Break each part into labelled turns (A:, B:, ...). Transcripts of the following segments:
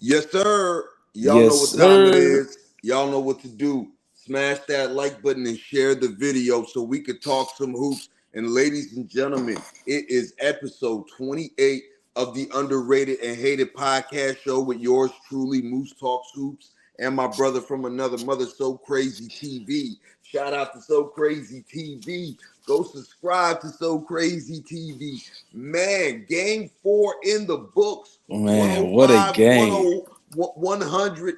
A: Yes, sir. Y'all know
B: Yes,
A: what time it
B: sir.
A: is. Y'all know what to do. Smash that like button and share the video so we could talk some hoops. And ladies and gentlemen, it is episode 28 of the Underrated and Hated podcast show with yours truly, Moose Talks Hoops, and my brother from another mother, So Crazy TV. Shout out to So Crazy TV. Go subscribe to So Crazy TV. Man, game 4 in the books.
B: Man, what a
A: 105,
B: game.
A: 100.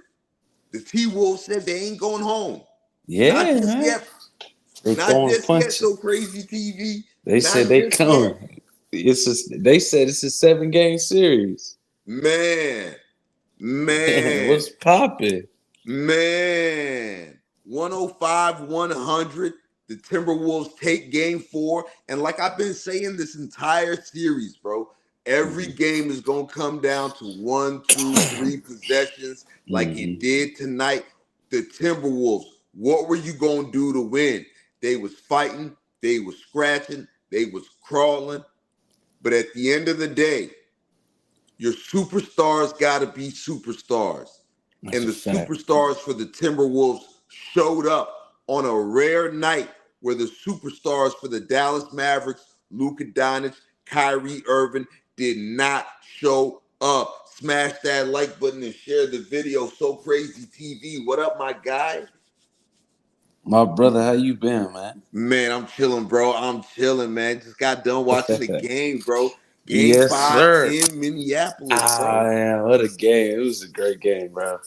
A: The T-Wolves said they ain't going home. Not
B: Yeah,
A: just
B: man.
A: yet.
B: They
A: Not
B: throwing
A: just yet, So
B: punches.
A: Crazy TV.
B: They said
A: Not
B: they
A: just yet.
B: coming. They said it's a 7-game series.
A: Man.
B: Man,
A: Man.
B: what's popping?
A: Man. 105, 100. The Timberwolves take game 4. And like I've been saying this entire series, bro, every game is going to come down to 1, 2, 3 possessions like it did tonight. The Timberwolves, what were you going to do to win? They was fighting. They was scratching. They was crawling. But at the end of the day, your superstars got to be superstars.
B: That's
A: And
B: a
A: the
B: fact.
A: superstars for the Timberwolves showed up on a rare night where the superstars for the Dallas Mavericks, Luka Doncic, Kyrie Irving, did not show up. Smash that like button and share the video. So Crazy TV. What up, my guy?
B: My brother, how you been, man?
A: Man, I'm chilling, bro. I'm chilling, man. Just got done watching the game, bro. Game
B: Yes,
A: 5
B: sir.
A: in Minneapolis, bro.
B: Man, what a game. It was a great game, bro.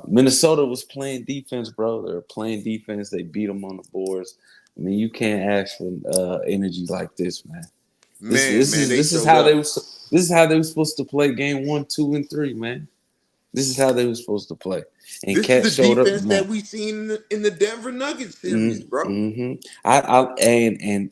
B: Minnesota was playing defense, bro. They were playing defense. They beat them on the boards. I mean, you can't ask for energy like this, man. This
A: Man,
B: this
A: man,
B: is
A: they
B: this is
A: showed
B: how they
A: up.
B: was this is how they were supposed to play game 1, 2, and 3, man. This is how they were supposed to play. And
A: This is
B: Cat
A: the
B: showed up
A: defense
B: and
A: that
B: won.
A: we seen in the Denver Nuggets series, bro.
B: And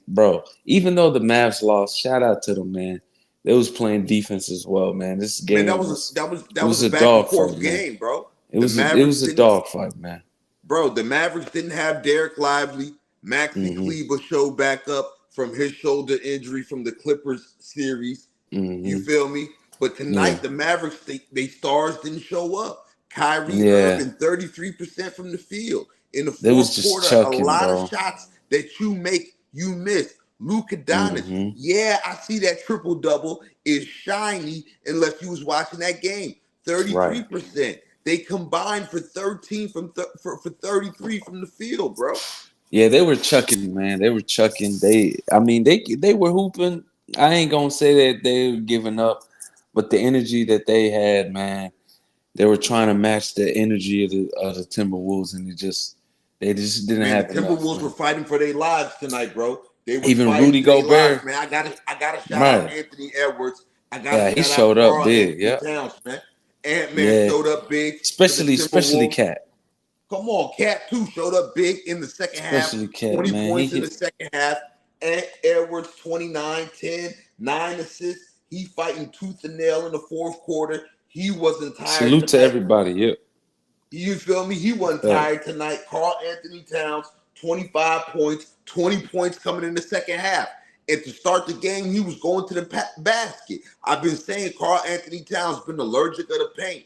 B: bro, even though the Mavs lost, shout out to them, man. They was playing defense as well, man. This
A: Man,
B: game
A: that was
B: was
A: a
B: a
A: back and
B: dogfight,
A: forth
B: man.
A: game, bro.
B: It
A: The
B: was
A: Mavericks
B: a
A: didn't,
B: dogfight, man.
A: bro. The Mavericks didn't have Derek Lively. Maxi
B: Mm-hmm.
A: Kleber showed back up from his shoulder injury from the Clippers series. You
B: Mm-hmm.
A: feel me? But
B: Yeah.
A: tonight, the Mavericks, they stars didn't show up. Kyrie
B: Yeah.
A: Irving, 33% from the field. In the
B: They was
A: fourth
B: just
A: quarter, a
B: chucking,
A: lot of
B: bro.
A: shots that you make, you miss. Luka Doncic,
B: Mm-hmm.
A: yeah, I see that triple-double is shiny unless you was watching that game.
B: Right.
A: 33%. They combined for 13 for 33 from the field, bro.
B: Yeah, they were chucking, man. They were chucking. They were hooping. I ain't gonna say that they were giving up, but the energy that they had, man, they were trying to match the energy of the Timberwolves, and they just didn't
A: Man, the
B: have enough,
A: Timberwolves were
B: man.
A: fighting for their lives tonight, bro. They was
B: Even
A: fighting
B: Rudy
A: for their lives,
B: Gobert,
A: man. I gotta shout out
B: right?
A: Anthony Edwards. I gotta
B: Yeah, he
A: shout out
B: showed up
A: Carl
B: big.
A: Anthony
B: Yep.
A: Towns, man. Ant-Man
B: Yeah,
A: showed up big for the
B: especially
A: Timberwolves.
B: Cat,
A: Come on, Cat too showed up big in the second half.
B: especially Cat,
A: 20
B: man. He
A: points in the
B: hit.
A: second half. Ant Edwards, 29, 10, 9 assists. He fighting tooth and nail in the fourth quarter. He wasn't tired
B: Salute to
A: tonight.
B: everybody. Yep.
A: You feel me? He wasn't tired tonight. Carl Anthony Towns, 25 points, 20 points coming in the second half. And to start the game, he was going to the basket. I've been saying Carl Anthony Towns been allergic of the paint.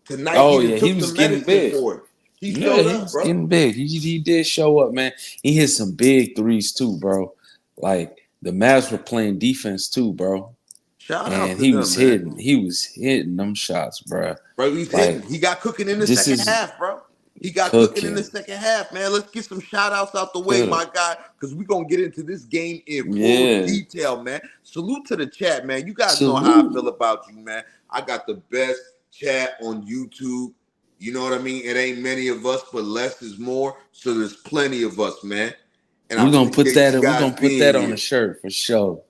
A: Tonight, he
B: Oh
A: done
B: yeah, he
A: took
B: was
A: some
B: getting
A: medicine
B: big.
A: for it. He
B: Yeah,
A: showed
B: he
A: up,
B: was
A: bro.
B: getting big. He did show up, man. He hit some big threes too, bro. Like the Mavs were playing defense too, bro.
A: Shout out
B: And
A: to them, man.
B: He was hitting them shots, bro.
A: Bro, he's hitting.
B: Like
A: He got cooking in the
B: this
A: second
B: is
A: half, bro. He got cooking in the
B: cooking.
A: second half, man. Let's get some shout outs out the way,
B: Could have.
A: my guy, because we're going to get into this game in full
B: Yeah.
A: detail, man. Salute to the chat, man. You guys know how I
B: Salute.
A: feel about you, man. I got the best chat on YouTube. You know what I mean? It ain't many of us, but less is more. So there's plenty of us, man. And I appreciate you
B: We're
A: guys
B: gonna put
A: being
B: that on
A: here.
B: the shirt for sure.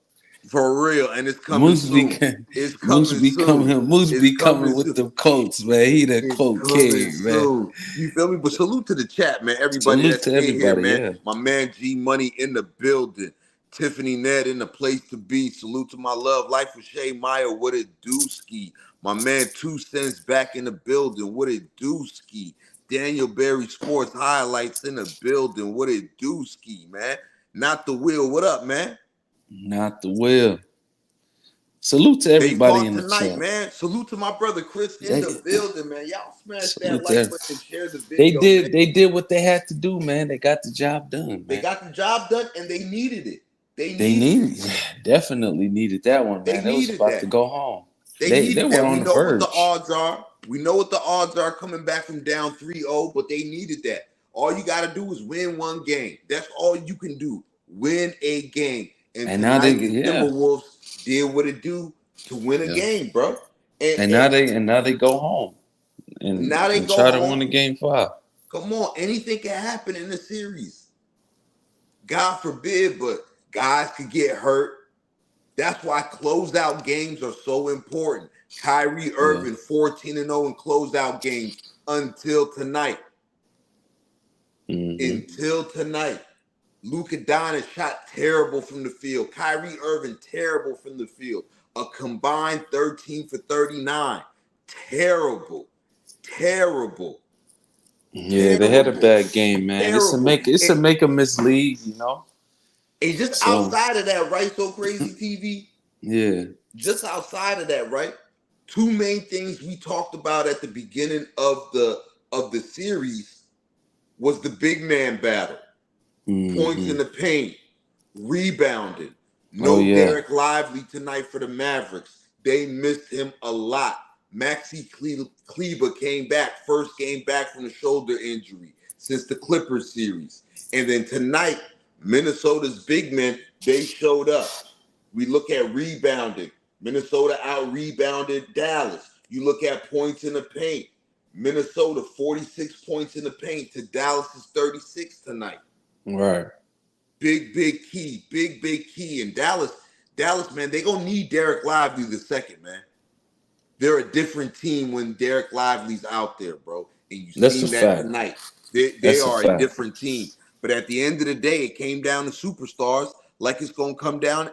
A: For real. And it's coming soon. It's coming soon.
B: Moose
A: It's
B: be coming
A: coming
B: with
A: soon.
B: the quotes, man. He the
A: It's
B: quote
A: coming
B: king, man.
A: soon. You feel me? But salute to the chat, man. Everybody
B: Salute
A: that's
B: to
A: in here,
B: everybody,
A: man.
B: yeah.
A: My man G Money in the building. Tiffany Ned in the place to be. Salute to my love. Life with Shay Meyer. What it do, ski? My man 2 Cents back in the building. What it do, ski? Daniel Berry Sports Highlights in the building. What it do, ski, man? Not the wheel. What up, man?
B: Not the will. Salute to
A: They
B: everybody
A: fought
B: in the
A: tonight,
B: chat.
A: man. Salute to my brother Chris in
B: They,
A: the building, man. Y'all smash that
B: salute to
A: like
B: everybody.
A: button and share the
B: They
A: video, man.
B: did. They did what they had to do, man. They got the job done,
A: They
B: man.
A: got the job done and they needed it. They
B: They
A: needed it.
B: need definitely needed that one,
A: They
B: man. They was
A: needed
B: about to
A: that.
B: go home.
A: They
B: They
A: needed
B: were
A: that. We
B: on the
A: know what the
B: verge.
A: odds are. We know what the odds are coming back from down 3-0, but they needed that. All you got to do is win one game. That's all you can do. Win a game. And
B: And now they,
A: tonight, the
B: yeah,
A: Timberwolves did what it do to win a
B: yeah.
A: game, bro. And,
B: And
A: and
B: now they go home
A: now they
B: and
A: go
B: try to win
A: home.
B: the game 5.
A: Come on, anything can happen in the series. God forbid, but guys could get hurt. That's why closeout games are so important. Kyrie Irving, 14-0 in closeout games until tonight.
B: Mm-hmm.
A: Until tonight. Luka Doncic shot terrible from the field. Kyrie Irving, terrible from the field. A combined 13 for 39. Terrible. Terrible.
B: Yeah, they had a
A: Terrible.
B: bad game, man.
A: Terrible.
B: It's a make a mislead, you know.
A: And just
B: So
A: outside of that, right, So Crazy TV?
B: yeah,
A: Just outside of that, right? Two main things we talked about at the beginning of the series was the big man battle. Points in the paint, rebounding.
B: Oh
A: No
B: yeah,
A: Derek Lively tonight for the Mavericks. They missed him a lot. Maxi Kleber came back, first game back from the shoulder injury since the Clippers series. And then tonight, Minnesota's big men, they showed up. We look at rebounding. Minnesota out-rebounded Dallas. You look at points in the paint. Minnesota, 46 points in the paint to Dallas's 36 tonight.
B: right.
A: Big key. Big key. And Dallas, man, they gonna need Derek Lively the second, man. They're a different team when Derek Lively's out there, bro. And you
B: That's a
A: seen that
B: fact.
A: tonight. They
B: That's a
A: are a
B: fact.
A: different team. But at the end of the day, it came down to superstars, like it's gonna come down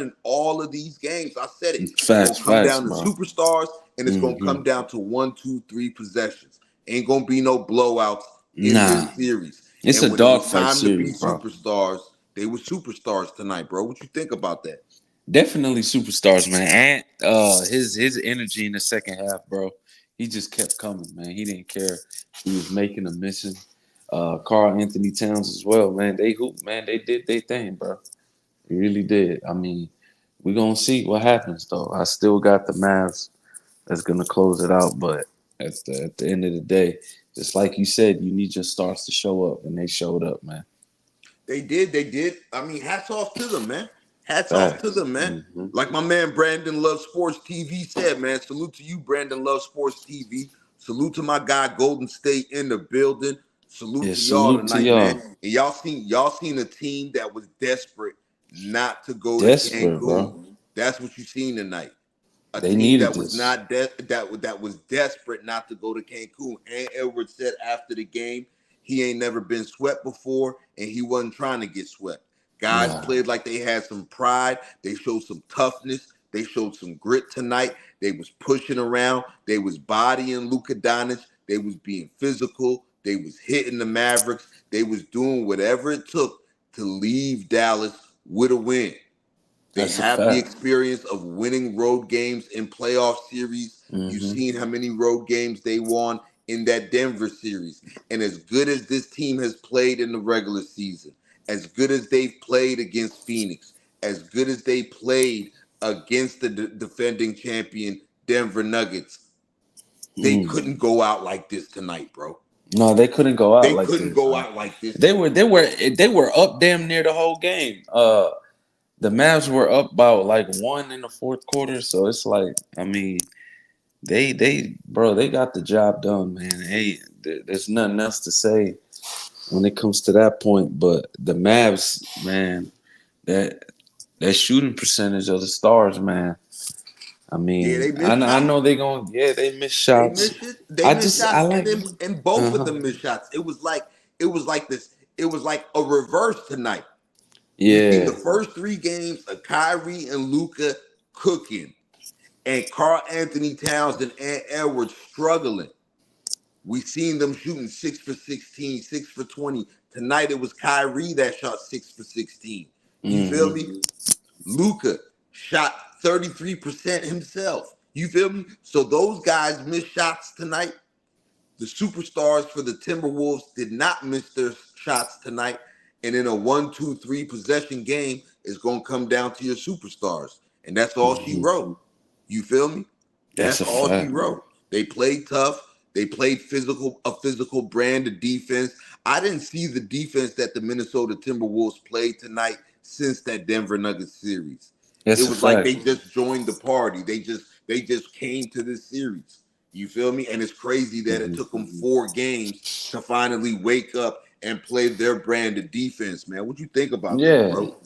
A: in all of these games. I said it. It's gonna come
B: Facts,
A: down to
B: bro.
A: superstars, and it's gonna come down to 1, 2, 3 possessions. Ain't gonna be no blowouts in
B: Nah,
A: this series.
B: it's
A: And
B: a
A: when it was
B: dogfight
A: time to be
B: series, bro.
A: superstars, they were superstars tonight, bro. What you think about that?
B: Definitely superstars, man. And his energy in the second half, bro. He just kept coming, man. He didn't care. He was making a mission. Carl Anthony Towns as well, man. They hooped, man. They did their thing, bro. They really did. I mean, we're gonna see what happens though. I still got the Mavs that's gonna close it out, but at the end of the day, just like you said, you need your stars to show up, and they showed up, man.
A: They did. I mean, hats off to them, man. Hats off to
B: Facts.
A: them, man. Like my man Brandon Love Sports TV said, man. Salute to you, Brandon Love Sports TV. Salute to my guy Golden State in the building. Salute
B: Yeah,
A: to y'all
B: salute to
A: tonight,
B: y'all.
A: man. And y'all seen a team that was desperate not to go to
B: Desperate,
A: Cancun.
B: bro.
A: That's what you seen tonight. A
B: They
A: team
B: needed
A: that was
B: this.
A: not that was desperate not to go to Cancun. And Edwards said after the game, he ain't never been swept before, and he wasn't trying to get swept. Guys
B: Nah.
A: played like they had some pride. They showed some toughness. They showed some grit tonight. They was pushing around. They was bodying Luka Doncic. They was being physical. They was hitting the Mavericks. They was doing whatever it took to leave Dallas with a win. They
B: That's a
A: have the
B: fact.
A: experience of winning road games in playoff series. You've seen how many road games they won in that Denver series. And as good as this team has played in the regular season, as good as they've played against Phoenix, as good as they played against the defending champion Denver Nuggets, they couldn't go out like this tonight, bro.
B: No, they couldn't go out
A: They
B: like
A: couldn't
B: this,
A: go
B: man.
A: out like this.
B: They were up damn near the whole game. The Mavs were up by like 1 in the fourth quarter, so it's like, I mean, they got the job done, man. Hey, there's nothing else to say when it comes to that point. But the Mavs, man, that shooting percentage of the stars, man. I
A: Yeah, they
B: mean,
A: missed
B: I
A: shots.
B: know they miss
A: They
B: shots.
A: missed it. They missed
B: I
A: shots, and
B: like.
A: then and both of
B: Uh-huh.
A: them missed shots. It was like this. It was like a reverse tonight. We seen
B: Yeah.
A: the first 3 games of Kyrie and Luka cooking, and Carl Anthony Towns and Edwards struggling. We seen them shooting 6 for 16, 6 for 20. Tonight it was Kyrie that shot 6 for 16. You feel me? Luka shot 33% himself. You feel me? So those guys missed shots tonight. The superstars for the Timberwolves did not miss their shots tonight. And in a 1-2-3 possession game, it's going to come down to your superstars. And that's all she
B: Mhm.
A: wrote. You feel me?
B: That's
A: That's
B: a
A: all she
B: fact.
A: wrote. They played tough. They played a physical brand of defense. I didn't see the defense that the Minnesota Timberwolves played tonight since that Denver Nuggets series. It
B: That's a
A: was like they
B: fact.
A: just joined the party. They just came to this series. You feel me? And it's crazy that it
B: Mhm.
A: took them 4 games to finally wake up and play their brand of defense, man. What you think about that,
B: Yeah,
A: bro?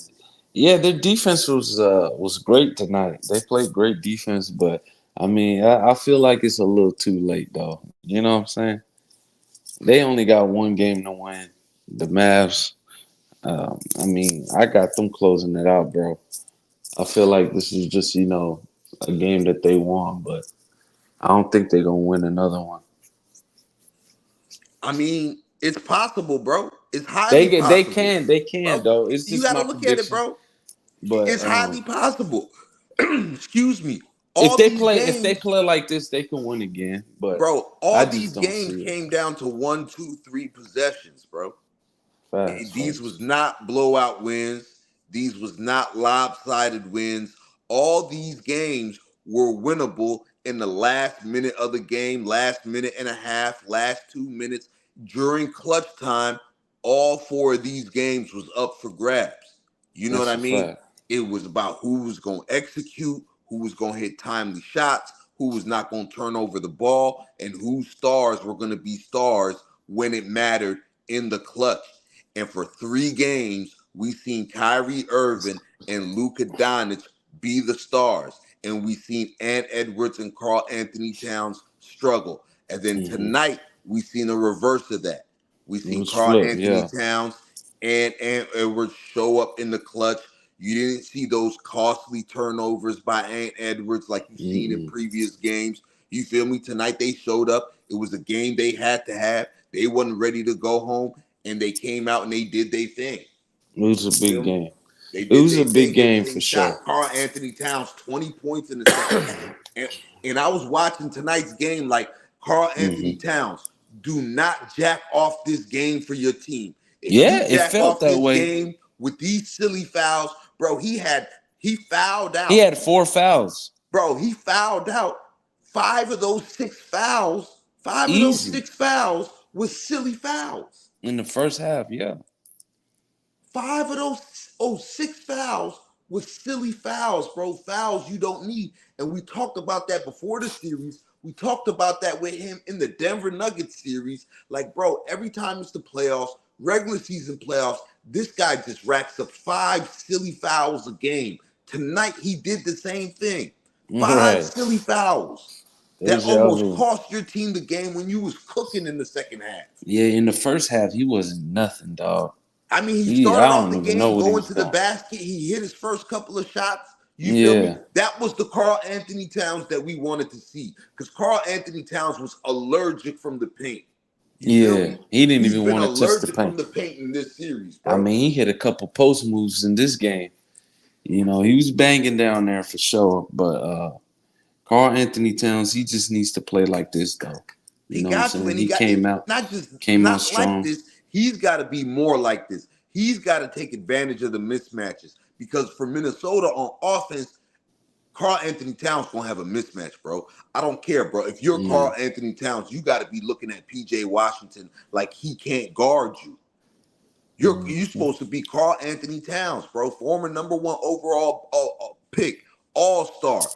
B: yeah. Their defense was great tonight. They played great defense, but I mean, I feel like it's a little too late, though. You know what I'm saying? They only got one game to win. The Mavs. I mean, I got them closing it out, bro. I feel like this is just a game that they won, but I don't think they're gonna win another one.
A: I mean, it's possible, bro. It's highly
B: They
A: possible,
B: can they can
A: bro.
B: though. It's
A: You
B: just
A: got to
B: my
A: look at it,
B: prediction.
A: bro.
B: But
A: It's highly possible. Excuse me.
B: if
A: All
B: they
A: these
B: play if they
A: games,
B: play like this, they can win again. But
A: bro.
B: I
A: All
B: just
A: these
B: don't
A: games
B: see it.
A: came down to 1, 2, 3 possessions, bro.
B: Fast,
A: These
B: fast.
A: was not blowout wins. These was not lopsided wins. All these games were winnable in the last minute of the game, last minute and a half, last 2 minutes during clutch time. All 4 of these games was up for grabs. You know what
B: That's
A: I
B: a
A: mean?
B: fact.
A: It was about who was going to execute, who was going to hit timely shots, who was not going to turn over the ball, and whose stars were going to be stars when it mattered in the clutch. And for 3 games, we seen Kyrie Irving and Luka Doncic be the stars. And we seen Ant Edwards and Carl Anthony Towns struggle. And then
B: Hmm.
A: tonight, we seen a reverse of that. We
B: It
A: seen
B: was
A: Carl
B: flip,
A: Anthony
B: yeah.
A: Towns and Ant Edwards show up in the clutch. You didn't see those costly turnovers by Ant Edwards like you've seen in
B: Mm-mm.
A: previous games. You feel me? Tonight they showed up. It was a game they had to have. They wasn't ready to go home, and they came out and they did their thing.
B: It was
A: You
B: a big
A: feel me?
B: game.
A: They
B: It
A: did
B: was
A: their
B: a big
A: thing.
B: game
A: They
B: for sure.
A: shot Carl Anthony Towns 20 points in the second half. And, and I was watching tonight's game like Carl Anthony
B: Hmm.
A: Towns, do not jack off this game for your team. If you
B: Yeah, it
A: jack
B: felt
A: off
B: that
A: this
B: way.
A: game with these silly fouls, bro, he fouled
B: He
A: out.
B: had 4 fouls.
A: Bro, he fouled out. Five of those six fouls, five of those
B: Easy
A: six fouls was silly fouls.
B: in the first half, yeah.
A: Five of those 6 fouls was silly fouls, bro. Fouls you don't need. And we talked about that before the series. We talked about that with him in the Denver Nuggets series. Like, bro, every time it's the playoffs, regular season playoffs, this guy just racks up 5 silly fouls a game. Tonight, he did the same thing. Five
B: Right.
A: silly fouls that
B: There's your other
A: almost
B: one.
A: cost your team the game when you was cooking in the second half.
B: Yeah, in the first half, he wasn't nothing, dog.
A: I mean, he
B: I
A: started off
B: don't
A: the
B: even know
A: game
B: what he
A: going
B: was
A: to the
B: doing.
A: basket. He hit his first couple of shots. You feel me?
B: Yeah,
A: That was the Carl Anthony Towns that we wanted to see because Carl Anthony Towns was allergic from the paint. You feel
B: yeah.
A: me?
B: He didn't
A: He's
B: even
A: been
B: want to touch the
A: allergic
B: paint.
A: from the paint in this series,
B: I
A: bro.
B: mean, he hit a couple post moves in this game. He was banging down there for sure. But Carl Anthony Towns, he just needs to play like this, though. You
A: He
B: know what I'm
A: got to,
B: saying?
A: and he
B: He
A: got it.
B: came out
A: Not like
B: strong.
A: this. He's got to be more like this. He's got to take advantage of the mismatches because for Minnesota on offense, Carl Anthony Towns gonna have a mismatch, bro. I don't care, bro. If you're
B: Yeah.
A: Carl Anthony Towns, you got to be looking at PJ Washington like he can't guard you. You
B: Mhm.
A: supposed to be Carl Anthony Towns, bro. Former number 1 overall pick, All Star,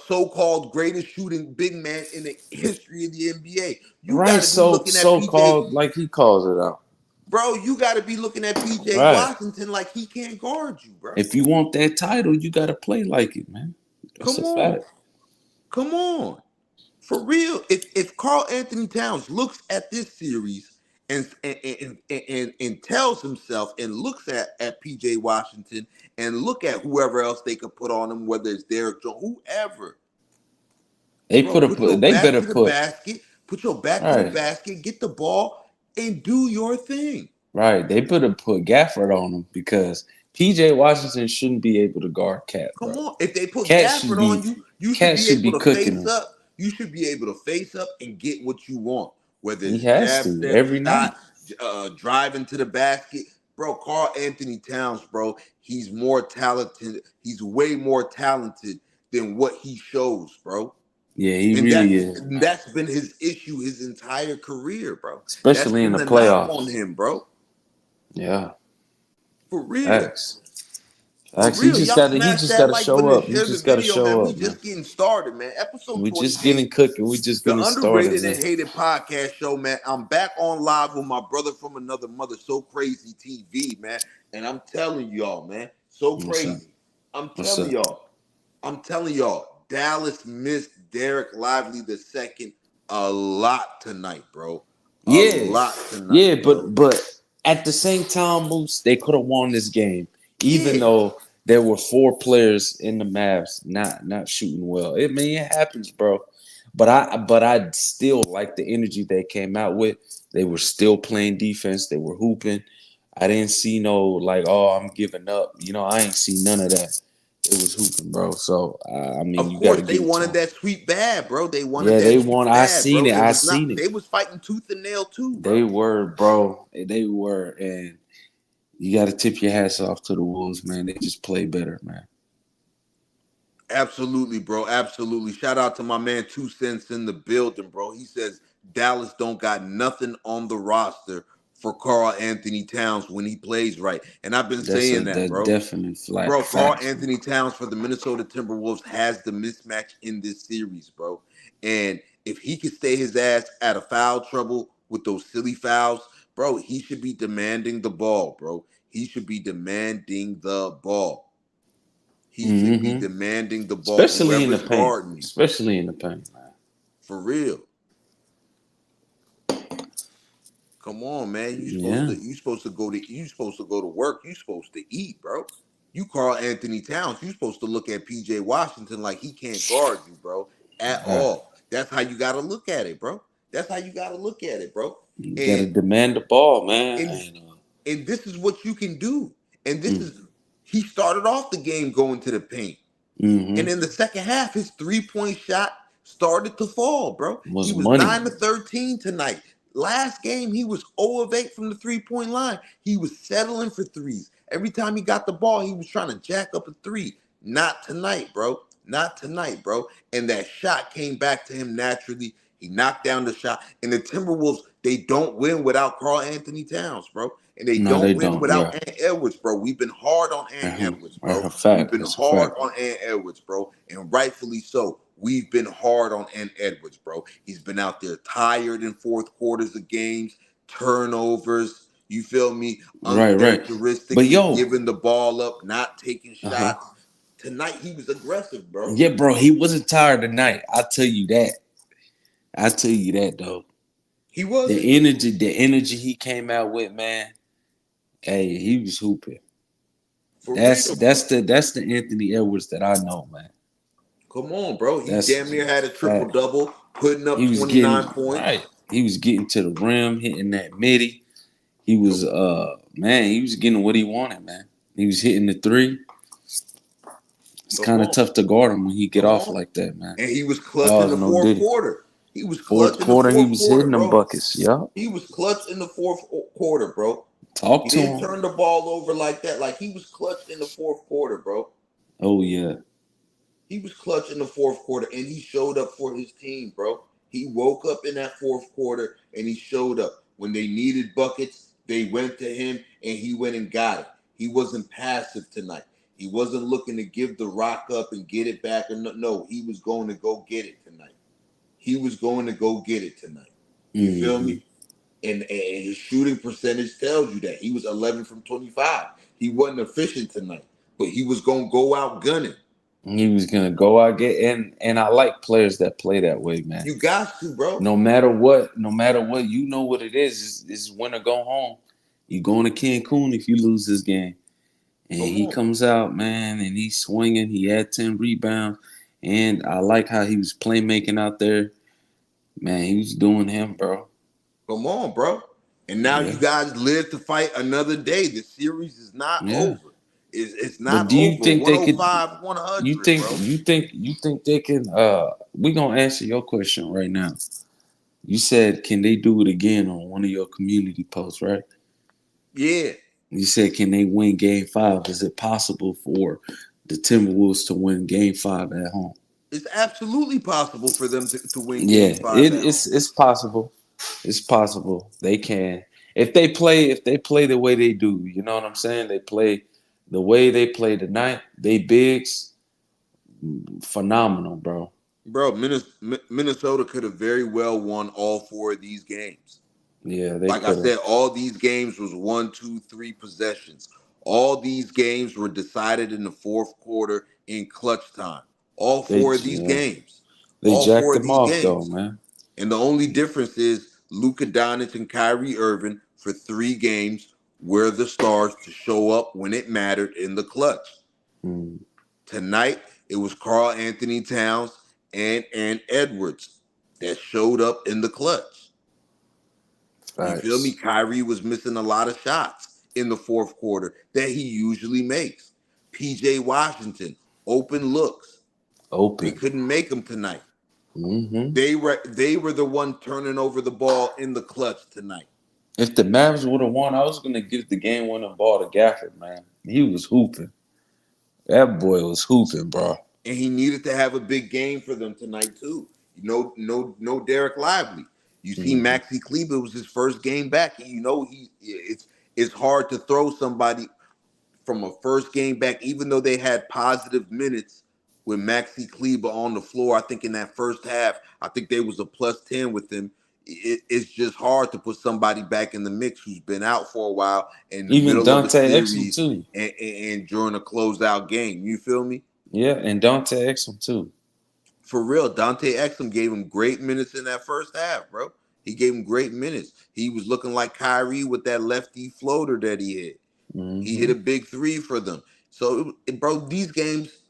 A: so-called greatest shooting big man in the history of the NBA. You got
B: Right,
A: to be looking at
B: so
A: PJ,
B: called like he calls it out.
A: bro. You got to be looking at PJ
B: Right.
A: Washington like he can't guard you, bro.
B: If you want that title, you got to play like it, man. That's
A: Come
B: a
A: on,
B: fact.
A: come on. For real, if Carl Anthony Towns looks at this series and tells himself and looks at PJ Washington and look at whoever else they could put on him, whether it's Derek Jones, whoever,
B: They
A: bro, put your
B: they
A: back
B: better
A: to the
B: put
A: basket, put your back to the
B: right,
A: basket, get the ball, and do your thing.
B: right. They better put Gafford on him because PJ Washington shouldn't be able to guard Cat,
A: Come
B: bro.
A: on. If they put
B: Cat should
A: Gafford
B: be
A: on you, you should
B: Cat
A: be
B: should
A: able
B: be
A: to
B: cooking
A: face
B: him.
A: up. You should be able to face up and get what you want. Whether
B: He
A: it's
B: has
A: jab
B: to
A: step
B: every night.
A: shot, driving to the basket. Bro, Karl Anthony Towns, bro, he's more talented. He's way more talented than what he shows, bro.
B: Yeah, he
A: And
B: really is, man.
A: that's been his issue his entire career, bro. That's
B: Especially in
A: been
B: the
A: the knock on
B: playoffs.
A: him, bro.
B: Yeah,
A: For real.
B: facts.
A: For
B: Facts. He
A: real,
B: just
A: y'all
B: got to. He
A: smash
B: just
A: that
B: got to
A: like
B: show
A: button and
B: up. He
A: share the
B: just got to
A: video, man.
B: show
A: We
B: up, man.
A: just getting started, man. Episode
B: We just
A: 28,
B: getting cooking. We just
A: the
B: getting started,
A: underrated
B: man.
A: and hated podcast show, man. I'm back on live with my brother from another mother, So Crazy TV, man. And I'm telling y'all, man, so
B: What's up?
A: crazy. I'm
B: What's
A: telling
B: up?
A: y'all. I'm telling y'all, Dallas missed Derek Lively the second a lot tonight, bro. A
B: Yeah,
A: lot tonight,
B: yeah,
A: bro.
B: but at the same time, Moose, they could have won this game, even
A: Yeah,
B: though there were 4 players in the Mavs not shooting well. I mean, it happens, bro. But I still like the energy they came out with. They were still playing defense. They were hooping. I didn't see no like, oh, I'm giving up. I ain't see none of that. It was hooping, bro. So I mean,
A: of
B: you got
A: course
B: to
A: they
B: give it to
A: wanted
B: them.
A: that sweet bad, bro. They wanted
B: Yeah, they
A: that sweet
B: won. I
A: bad,
B: seen
A: bro.
B: it.
A: It
B: I
A: was
B: seen
A: not.
B: it.
A: They was fighting tooth and nail too,
B: They
A: bro.
B: were, bro. They were, and you got to tip your hats off to the Wolves, man. They just play better, man.
A: Absolutely, bro. Absolutely. Shout out to my man 2 Cents in the building, bro. He says Dallas don't got nothing on the roster for Karl Anthony Towns when he plays right. And I've been
B: That's
A: saying that,
B: that
A: bro.
B: definite
A: Bro, Karl
B: facts, man.
A: Anthony Towns for the Minnesota Timberwolves has the mismatch in this series, bro. And if he could stay his ass out of foul trouble with those silly fouls, bro, he should be demanding the ball, bro. He should be demanding the ball. He should be
B: Mm-hmm.
A: demanding the ball.
B: Especially in the
A: Whoever's
B: paint.
A: guarding him,
B: Especially in the paint, man.
A: for real. Come on, man.
B: Yeah.
A: You supposed to go to work. You supposed to eat, bro. You Karl Anthony Towns. You supposed to look at PJ Washington like he can't guard you, bro, at
B: Yeah.
A: all. That's how you gotta look at it, bro. That's how you gotta look at it, bro.
B: You got to
A: And
B: demand the ball, man.
A: and
B: And,
A: and this is what you can do. And this
B: mm,
A: is he started off the game going to the paint.
B: mm-hmm.
A: And in the second half, his 3-point shot started to fall, bro. He
B: Was
A: was
B: money.
A: 9 to 13 tonight. Last game, he was 0 of 8 from the 3-point line. He was settling for threes. Every time he got the ball, he was trying to jack up a three. Not tonight, bro. Not tonight, bro. And that shot came back to him naturally. He knocked down the shot. And the Timberwolves, they don't win without Karl Anthony Towns, bro. And they
B: No,
A: don't
B: they
A: win
B: don't.
A: without
B: Yeah.
A: Ant Edwards, bro. We've been hard on Ant Edwards, bro.
B: A
A: We've
B: fact.
A: been
B: That's a
A: hard
B: fact.
A: on Ant Edwards, bro, and rightfully so. We've been hard on Ant Edwards, bro. He's been out there tired in fourth quarters of games, turnovers. You feel me?
B: Right, right. But
A: Uncharacteristically
B: yo,
A: giving the ball up, not taking
B: uh-huh.
A: shots. Tonight he was aggressive, bro.
B: Yeah, bro, he wasn't tired tonight. I tell you that. I tell you that though.
A: He wasn't.
B: The energy he came out with, man. Hey, he was hooping.
A: For
B: That's
A: real,
B: that's
A: bro.
B: the that's the Anthony Edwards that I know, man.
A: Come on, bro. He
B: That's
A: damn near had a triple
B: fact.
A: double, putting
B: He
A: up
B: was getting
A: 29 points.
B: right. He was getting to the rim, hitting that midi. He was man, he was getting what he wanted, man. He was hitting the three. It's
A: Come
B: kind of
A: on.
B: tough to guard him when he get
A: Come
B: off
A: on.
B: like that, man.
A: And he was clutch in
B: Oh
A: the
B: no,
A: fourth
B: did he?
A: quarter. He was
B: Fourth
A: clutch in the
B: quarter, he
A: fourth
B: was
A: quarter,
B: hitting them
A: bro.
B: buckets. Yup.
A: He was clutch in the fourth quarter, bro.
B: Talk
A: He
B: to
A: didn't
B: him.
A: turn the ball over like that. Like he was clutch in the fourth quarter, bro.
B: Oh yeah.
A: He was clutch in the fourth quarter, and he showed up for his team, bro. He woke up in that fourth quarter, and he showed up. When they needed buckets, they went to him, and he went and got it. He wasn't passive tonight. He wasn't looking to give the rock up and get it back. No, he was going to go get it tonight. He was going to go get it tonight. You feel
B: Mm-hmm.
A: me? And his shooting percentage tells you that he was 11 from 25. He wasn't efficient tonight, but he was going to go out gunning.
B: He was gonna go out get and I like players that play that way, man.
A: You got to, bro.
B: No matter what, you know what it is. It's win or go home. You going to Cancun if you lose this game. And
A: Come
B: he
A: on.
B: comes out, man, and he's swinging. He had 10 rebounds. And I like how he was playmaking out there. Man, he was doing him, bro.
A: Come on, bro. And now you
B: Yeah.
A: guys live to fight another day. The series is not
B: Yeah.
A: over. It's
B: But
A: not
B: do you
A: over.
B: think they could?
A: 105,
B: You
A: 100,
B: think
A: bro.
B: you think they can? We gonna answer your question right now. You said, can they do it again on one of your community posts, right?
A: Yeah.
B: You said, can they win Game 5? Is it possible for the Timberwolves to win Game 5 at home?
A: It's absolutely possible for them to win
B: Yeah,
A: game five at home.
B: it's possible. It's possible they can if they play the way they do. You know what I'm saying? They play the way they play tonight. They bigs phenomenal, bro.
A: Bro, Minnesota could have very well won all four of these games.
B: Yeah, they
A: Like I
B: could have.
A: said, all these games was 1, 2, 3 possessions. All these games were decided in the fourth quarter in clutch time. All four of these
B: Yeah,
A: games.
B: they
A: All
B: jacked
A: four of
B: them
A: these
B: off though,
A: games.
B: man.
A: And the only difference is Luka Doncic and Kyrie Irving for 3 games were the stars to show up when it mattered in the clutch.
B: Mm,
A: Tonight, it was Karl Anthony Towns and Edwards that showed up in the clutch. You feel me?
B: facts.
A: Kyrie was missing a lot of shots in the fourth quarter that he usually makes. PJ Washington, open looks. We
B: Open.
A: couldn't make them tonight.
B: Hmm.
A: They were the one turning over the ball in the clutch tonight.
B: If the Mavs would have won, I was gonna give the game winning ball to Gafford, man. He was hooping. That boy was hooping, bro.
A: And he needed to have a big game for them tonight too. No Derek Lively. You see,
B: Hmm.
A: Maxi Kleber was his first game back. It's hard to throw somebody from a first game back, even though they had positive minutes with Maxi Kleber on the floor. I think in that first half, I think they was a +10 with him. It's just hard to put somebody back in the mix who's been out for a while in the
B: Even
A: middle of a
B: Dante Exum
A: series
B: too.
A: and during a closeout game. You feel me?
B: Yeah, and Dante Exum too.
A: For real, Dante Exum gave him great minutes in that first half, bro. He gave him great minutes. He was looking like Kyrie with that lefty floater that he hit. He hit
B: Hmm.
A: a big three for them. So, bro, these games,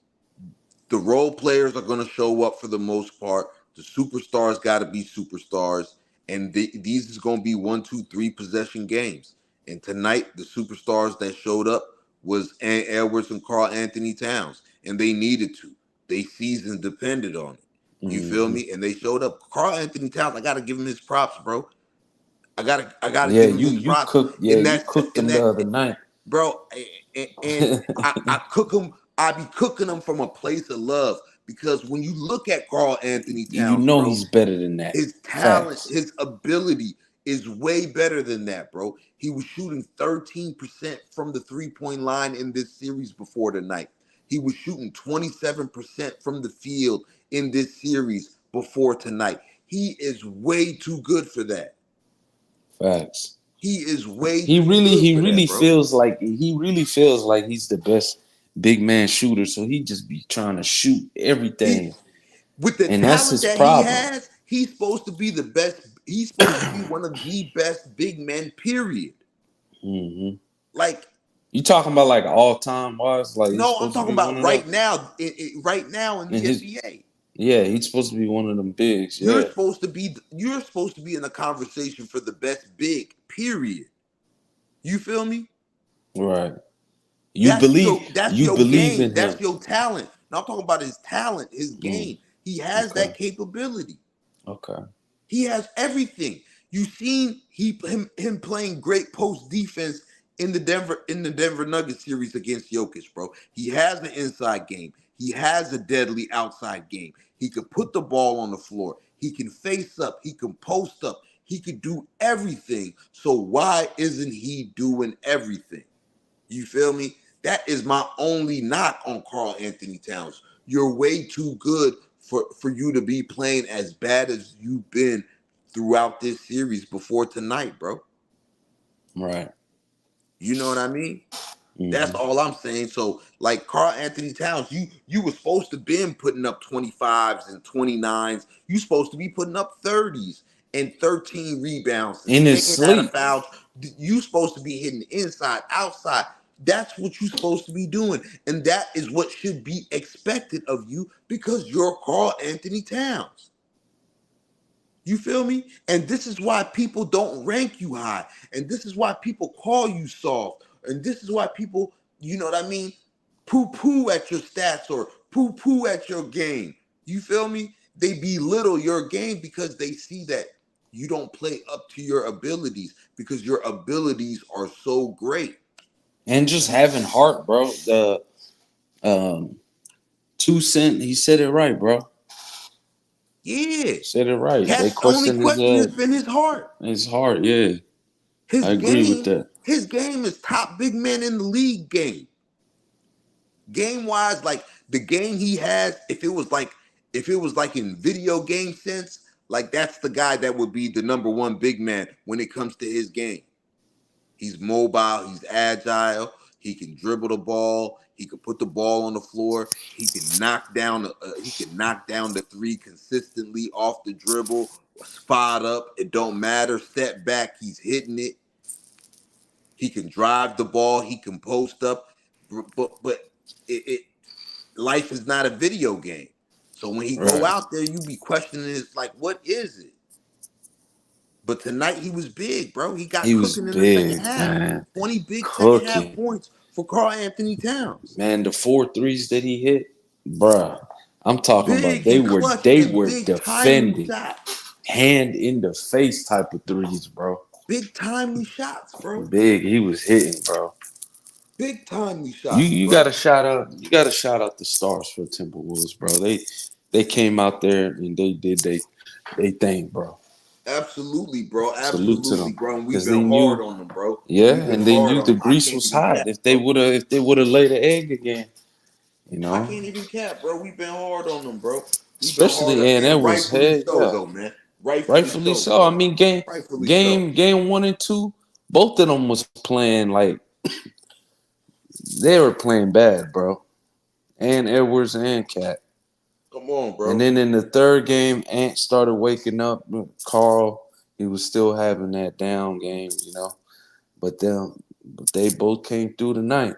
A: the role players are going to show up for the most part. The superstars got to be superstars, and these is going to be 1, 2, 3 possession games. And tonight, the superstars that showed up was Edwards and Karl Anthony Towns, and they needed to. They season depended on it. You feel
B: Hmm.
A: me? And they showed up. Karl Anthony Towns, I got to give him his props, bro. I gotta
B: Yeah,
A: give him his props
B: you cooked them the other night.
A: bro. And I cook them. I be cooking them from a place of love because when you look at Karl Anthony
B: You
A: Towns,
B: know
A: bro,
B: he's better than that.
A: his talent,
B: Facts.
A: his ability is way better than that, bro. He was shooting 13% from the 3-point line in this series before tonight. He was shooting 27% from the field in this series before tonight. He is way too good for that.
B: Facts.
A: He is way too good for that, bro.
B: He really feels like he's the best big man shooter. So he just be trying to shoot
A: He
B: everything,
A: with the
B: and that's
A: talent
B: his
A: that he
B: problem.
A: has, he's supposed to be the best. He's supposed to be one of the best big men. Period.
B: Hmm.
A: Like
B: You talking about like all time wise? Like he's
A: no, I'm
B: supposed to
A: talking
B: be one
A: about
B: of them.
A: right now. Right now in
B: In
A: the
B: his
A: NBA,
B: Yeah, he's supposed to be one of them bigs.
A: you're
B: Yeah,
A: supposed to be. You're supposed to be in the conversation for the best big. Period. You feel me?
B: right.
A: That's
B: You
A: your
B: believe
A: game.
B: in
A: That's
B: him.
A: your talent. Now I'm talking about his talent, his
B: Mm,
A: game. He has
B: okay.
A: that capability.
B: Okay.
A: He has everything. You've seen him playing great post defense in the Denver Nuggets series against Jokic, bro. He has an inside game. He has a deadly outside game. He could put the ball on the floor. He can face up. He can post up. He could do everything. So why isn't he doing everything? You feel me? That is my only knock on Karl Anthony Towns. You're way too good for you to be playing as bad as you've been throughout this series before tonight, bro.
B: Right.
A: You know what I mean? That's
B: Hmm.
A: all I'm saying. So, like Karl Anthony Towns, you were supposed to been putting up 25s and 29s. You supposed to be putting up 30s and 13 rebounds and
B: In his
A: staying out of
B: sleep.
A: fouls. You supposed to be hitting inside, outside. That's what you're supposed to be doing. And that is what should be expected of you because you're Karl Anthony Towns. You feel me? And this is why people don't rank you high. And this is why people call you soft. And this is why people you know what I mean, poo-poo at your stats or poo-poo at your game. You feel me? They belittle your game because they see that you don't play up to your abilities because your abilities are so great.
B: And just having heart, bro. The um 2 Cent, he said it right, bro.
A: Yeah.
B: Said it right. They
A: Cat's only
B: question
A: question has been his heart.
B: his heart. Yeah,
A: His
B: I agree with
A: game,
B: that.
A: his game is top big man in the league game. Game wise, like the game he has, if it was like in video game sense, like that's the guy that would be the number one big man when it comes to his game. He's mobile, he's agile, he can dribble the ball, he can put the ball on the floor, he can knock down the three consistently off the dribble, spot up, it don't matter, step back, he's hitting it. He can drive the ball, he can post up, but it life is not a video game. So when he go
B: Right.
A: out there, you be questioning it's like, what is it? But tonight he was big, bro. He got
B: He was
A: cooking in the second
B: big,
A: half.
B: man.
A: 20 big second half
B: Cooking.
A: points for Karl Anthony Towns.
B: Man, the 4 threes that he hit, bruh. I'm talking about
A: Big and clutch
B: they
A: and
B: were
A: big timely
B: defending.
A: shots.
B: Hand in the face type of threes, bro.
A: Big timely shots, bro.
B: Big. He was hitting, bro.
A: Big timely
B: You
A: shots,
B: you
A: bro.
B: gotta shout out the stars for Timberwolves, bro. They came out there and they did they thing, bro.
A: Absolutely, bro.
B: Salute to
A: Absolutely,
B: them.
A: bro. And we've
B: Because they
A: been hard
B: knew,
A: on them, bro.
B: yeah,
A: We've been
B: and they
A: hard
B: knew
A: on
B: the
A: them. I
B: grease
A: can't
B: was
A: even
B: hot.
A: cap, bro.
B: If they would have laid an egg again, you
A: I
B: know.
A: can't even cap, bro. We've been hard on them, bro. We've been hard
B: Especially
A: on,
B: and
A: and
B: Edwards,
A: rightfully
B: head,
A: so,
B: yeah.
A: though, man. Rightfully
B: Rightfully
A: so,
B: so. I
A: bro.
B: mean,
A: Rightfully so.
B: game 1 and 2, both of them was playing like they were playing bad, bro. And Edwards and Cat.
A: Come on,
B: And
A: bro.
B: then in the third game, Ant started waking up. Carl, he was still having that down game, you know. But they both came through tonight.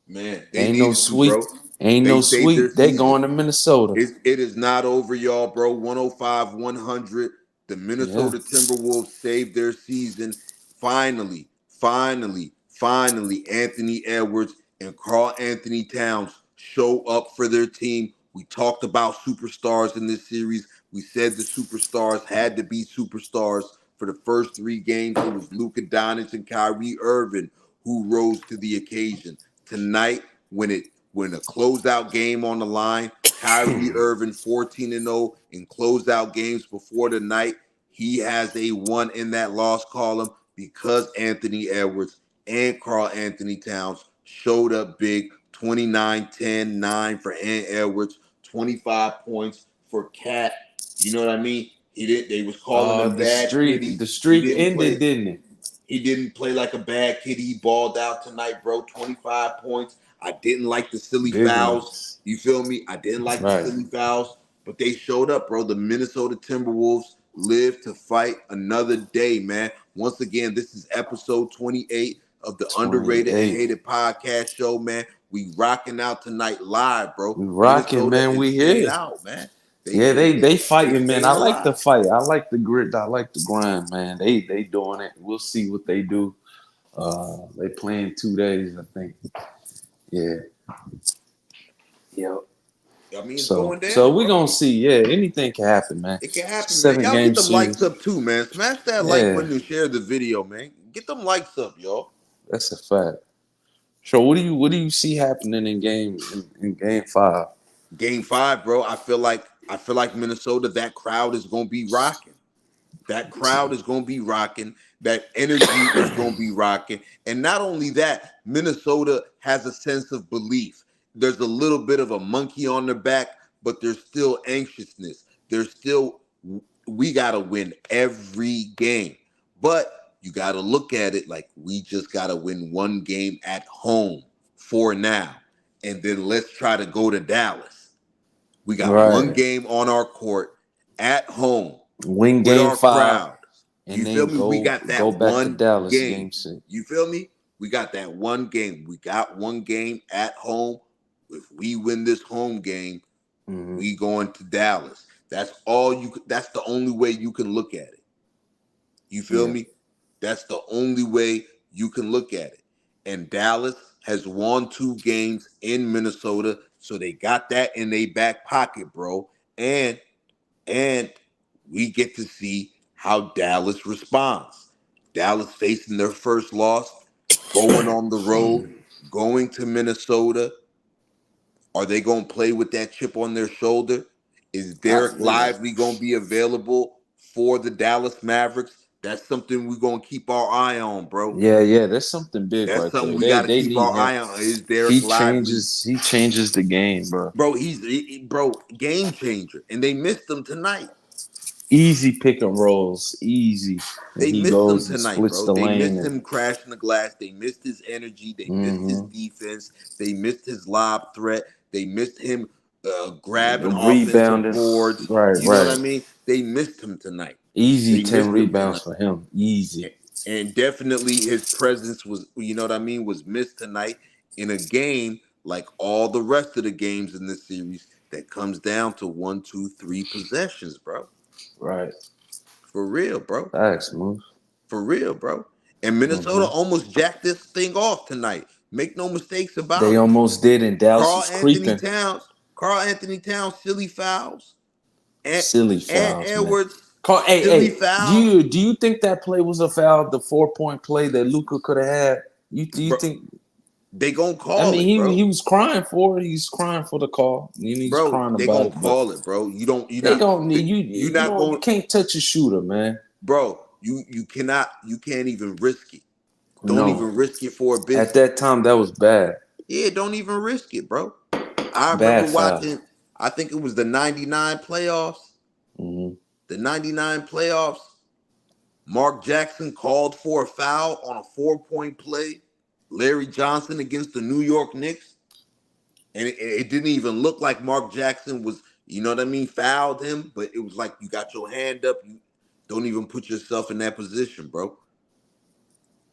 A: Man, they
B: Ain't no
A: needed to,
B: sweep.
A: bro.
B: Ain't
A: They
B: no
A: saved their
B: sweep. They
A: season.
B: going to Minnesota.
A: It is not over, y'all, bro. 105, 100. The
B: Yeah.
A: Minnesota Timberwolves saved their season. Finally, finally, finally, Anthony Edwards and Karl Anthony Towns show up for their team. We talked about superstars in this series. We said the superstars had to be superstars for the first three games. It was Luka Doncic and Kyrie Irving who rose to the occasion. Tonight, when a closeout game on the line, Kyrie Irving 14-0 in closeout games before the night. He has a 1 in that loss column because Anthony Edwards and Karl Anthony Towns showed up big. 29-10-9 for Ant Edwards, 25 points for Cat. You know what I mean? He didn't. They was calling him bad kitty.
B: The
A: He
B: streak
A: didn't
B: ended,
A: play.
B: didn't it?
A: He didn't play like a bad kid. He balled out tonight, bro. 25 points. I didn't like the silly
B: Big
A: fouls.
B: ones.
A: You feel me? I didn't like the
B: Right.
A: silly fouls, but they showed up, bro. The Minnesota Timberwolves live to fight another day, man. Once again, this is episode 28 of the Underrated and
B: 28.
A: Hated podcast show, man. We rocking out tonight live, bro.
B: We rocking,
A: Minnesota
B: man.
A: is
B: We
A: stayed
B: here.
A: out, man.
B: Yeah, they
A: They
B: fighting, man.
A: staying
B: I like the
A: alive.
B: fight. I like the grit. I like the grind, man. They doing it. We'll see what they do. They playing 2 days, I think. Yeah. Yep.
A: I mean, it's
B: So
A: going down,
B: we
A: bro.
B: gonna see. Yeah, anything can happen, man.
A: It can happen, man.
B: Seven
A: Y'all
B: game
A: get them likes
B: series.
A: up too, man. Smash that like
B: Yeah,
A: button and share the video, man. Get them likes up, y'all.
B: that's a fact. So what do you see happening in game 5?
A: Game 5, bro. I feel like Minnesota, that crowd is gonna be rocking. That crowd is gonna be rocking. That energy is gonna be rocking. And not only that, Minnesota has a sense of belief. There's a little bit of a monkey on their back, but there's still anxiousness. There's still we gotta win every game. But you gotta look at it like we just gotta win one game at home for now. And then let's try to go to Dallas. We got one
B: Right.
A: game on our court at home
B: Win
A: with
B: game
A: our
B: 5
A: crowd.
B: and
A: You feel
B: then
A: me? We got
B: go
A: that
B: back to
A: one
B: Dallas
A: game.
B: game 6.
A: You feel me? We got that one game. We got one game at home. If we win this home game,
B: Mm-hmm.
A: we going to Dallas. That's the only way you can look at it. You feel me? That's the only way you can look at it. And Dallas, has won 2 games in Minnesota, so they got that in their back pocket, bro. And we get to see how Dallas responds. Dallas facing their first loss, going on the road, going to Minnesota. Are they going to play with that chip on their shoulder? Is Derek Lively going to be available for the Dallas Mavericks? That's something we're going to keep our eye on, bro.
B: Yeah, that's something big
A: That's
B: right
A: something
B: there.
A: we got to
B: They
A: keep
B: need
A: our
B: him.
A: eye on. Is Derek Lively?
B: He changes the game, bro.
A: Bro, bro, game changer. And they missed him tonight.
B: Easy pick and rolls, easy. And
A: They
B: he
A: missed him
B: goes and
A: tonight,
B: splits
A: bro.
B: the
A: They
B: lane.
A: missed him
B: And
A: crashing the glass. They missed his energy. They missed his
B: mm-hmm.
A: defense. They missed his lob threat. They missed him grabbing offensive
B: Rebounding,
A: boards. You know what I
B: right.
A: mean? They missed him tonight.
B: Easy
A: They
B: 10
A: missed him
B: rebounds
A: tonight.
B: for him. Easy.
A: And definitely his presence was, you know what I mean, was missed tonight in a game like all the rest of the games in this series that comes down to 1, 2, 3 possessions, bro.
B: Right.
A: For real, bro.
B: Thanks, Moose.
A: For real, bro. And Minnesota
B: Mm-hmm.
A: almost jacked this thing off tonight. Make no mistakes
B: They
A: about it.
B: almost did, and Dallas
A: Carl
B: was
A: Anthony
B: creeping.
A: Towns, Carl Anthony Towns, silly fouls. And
B: Silly
A: and
B: fouls, man.
A: Edwards, silly
B: Hey,
A: fouls.
B: do you think that play was a foul? The 4-point play that Luka could have had. Do you
A: Bro,
B: think?
A: they gonna
B: I
A: call
B: mean,
A: it, bro.
B: he was crying for it. He's crying for the call. And he's
A: Bro,
B: crying
A: they
B: about
A: gonna
B: it. But
A: call it, bro.
B: they gonna need
A: you
B: you
A: not
B: know you
A: going,
B: can't touch a shooter, man.
A: bro. You can't even risk it. Don't
B: No,
A: even risk it for a
B: at
A: biscuit.
B: that time that was bad.
A: Yeah, don't even risk it, bro. I remember
B: Bad foul.
A: watching. I think it was the '99 playoffs.
B: Mm-hmm.
A: The '99 playoffs. Mark Jackson called for a foul on a 4-point play. Larry Johnson against the New York Knicks. And it didn't even look like Mark Jackson was, you know what I mean, fouled him, but it was like you got your hand up. You don't even put yourself in that position, bro.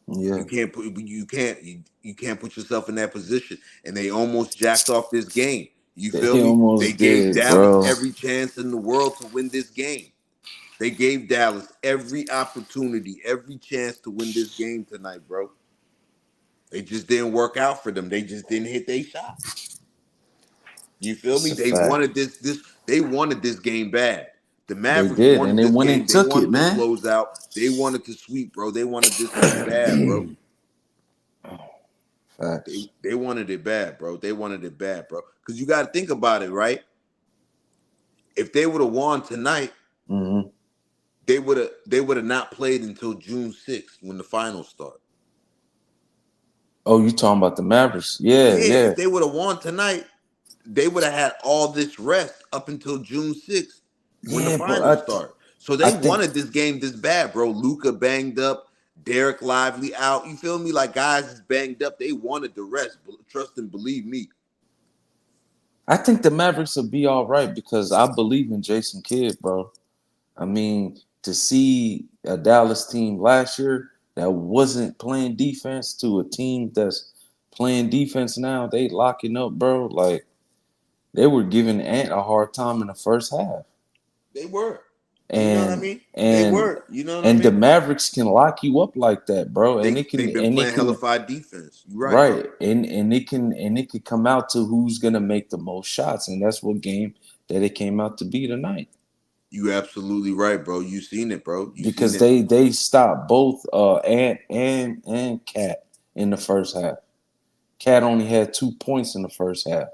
B: Yeah,
A: You can't put yourself in that position. And they almost jacked off this game. You feel
B: they
A: me? They
B: almost
A: gave
B: did,
A: Dallas
B: bro.
A: every chance in the world to win this game. They gave Dallas every opportunity, every chance to win this game tonight, bro. They just didn't work out for them. They just didn't hit their shot. You feel
B: It's
A: me?
B: a
A: They
B: fact.
A: wanted they wanted this game bad. The
B: They
A: Mavericks
B: did, and
A: wanted
B: they
A: this
B: went
A: game.
B: and
A: They
B: took it,
A: wanted to
B: man.
A: close out. They wanted to sweep, bro. They wanted this one bad, bro.
B: Facts.
A: They wanted it bad, bro. They wanted it bad, bro. Because you got to think about it, right? If they would have won tonight,
B: Mm-hmm.
A: they would have not played until June 6th when the finals start.
B: Oh, you talking about the Mavericks? Yeah,
A: Yeah,
B: yeah,
A: if they would have won tonight, they would have had all this rest up until June 6th when the
B: yeah.
A: finals start. So
B: I
A: they
B: think
A: wanted this game this bad, bro. Luka banged up, Derek Lively out. You feel me? Like guys is banged up. They wanted the rest. Trust and believe me.
B: the Mavericks will be all right because I believe in Jason Kidd, bro. I mean, to see a Dallas team last year that wasn't playing defense to a team that's playing defense now, they locking up, bro. Like they were giving Ant a hard time in the first half.
A: They were. You know what I
B: And
A: mean? They
B: and
A: were. You know what I
B: and the
A: mean?
B: Mavericks can lock you up like that, bro.
A: They've been playing hellified defense. You're right, bro.
B: right, and it can come out to who's gonna make the most shots, and that's what game that it came out to be tonight.
A: You absolutely right, bro. You seen it, bro. You seen
B: Because
A: it.
B: they stopped both Ant and Cat in the first half. Cat only had 2 points in the first half,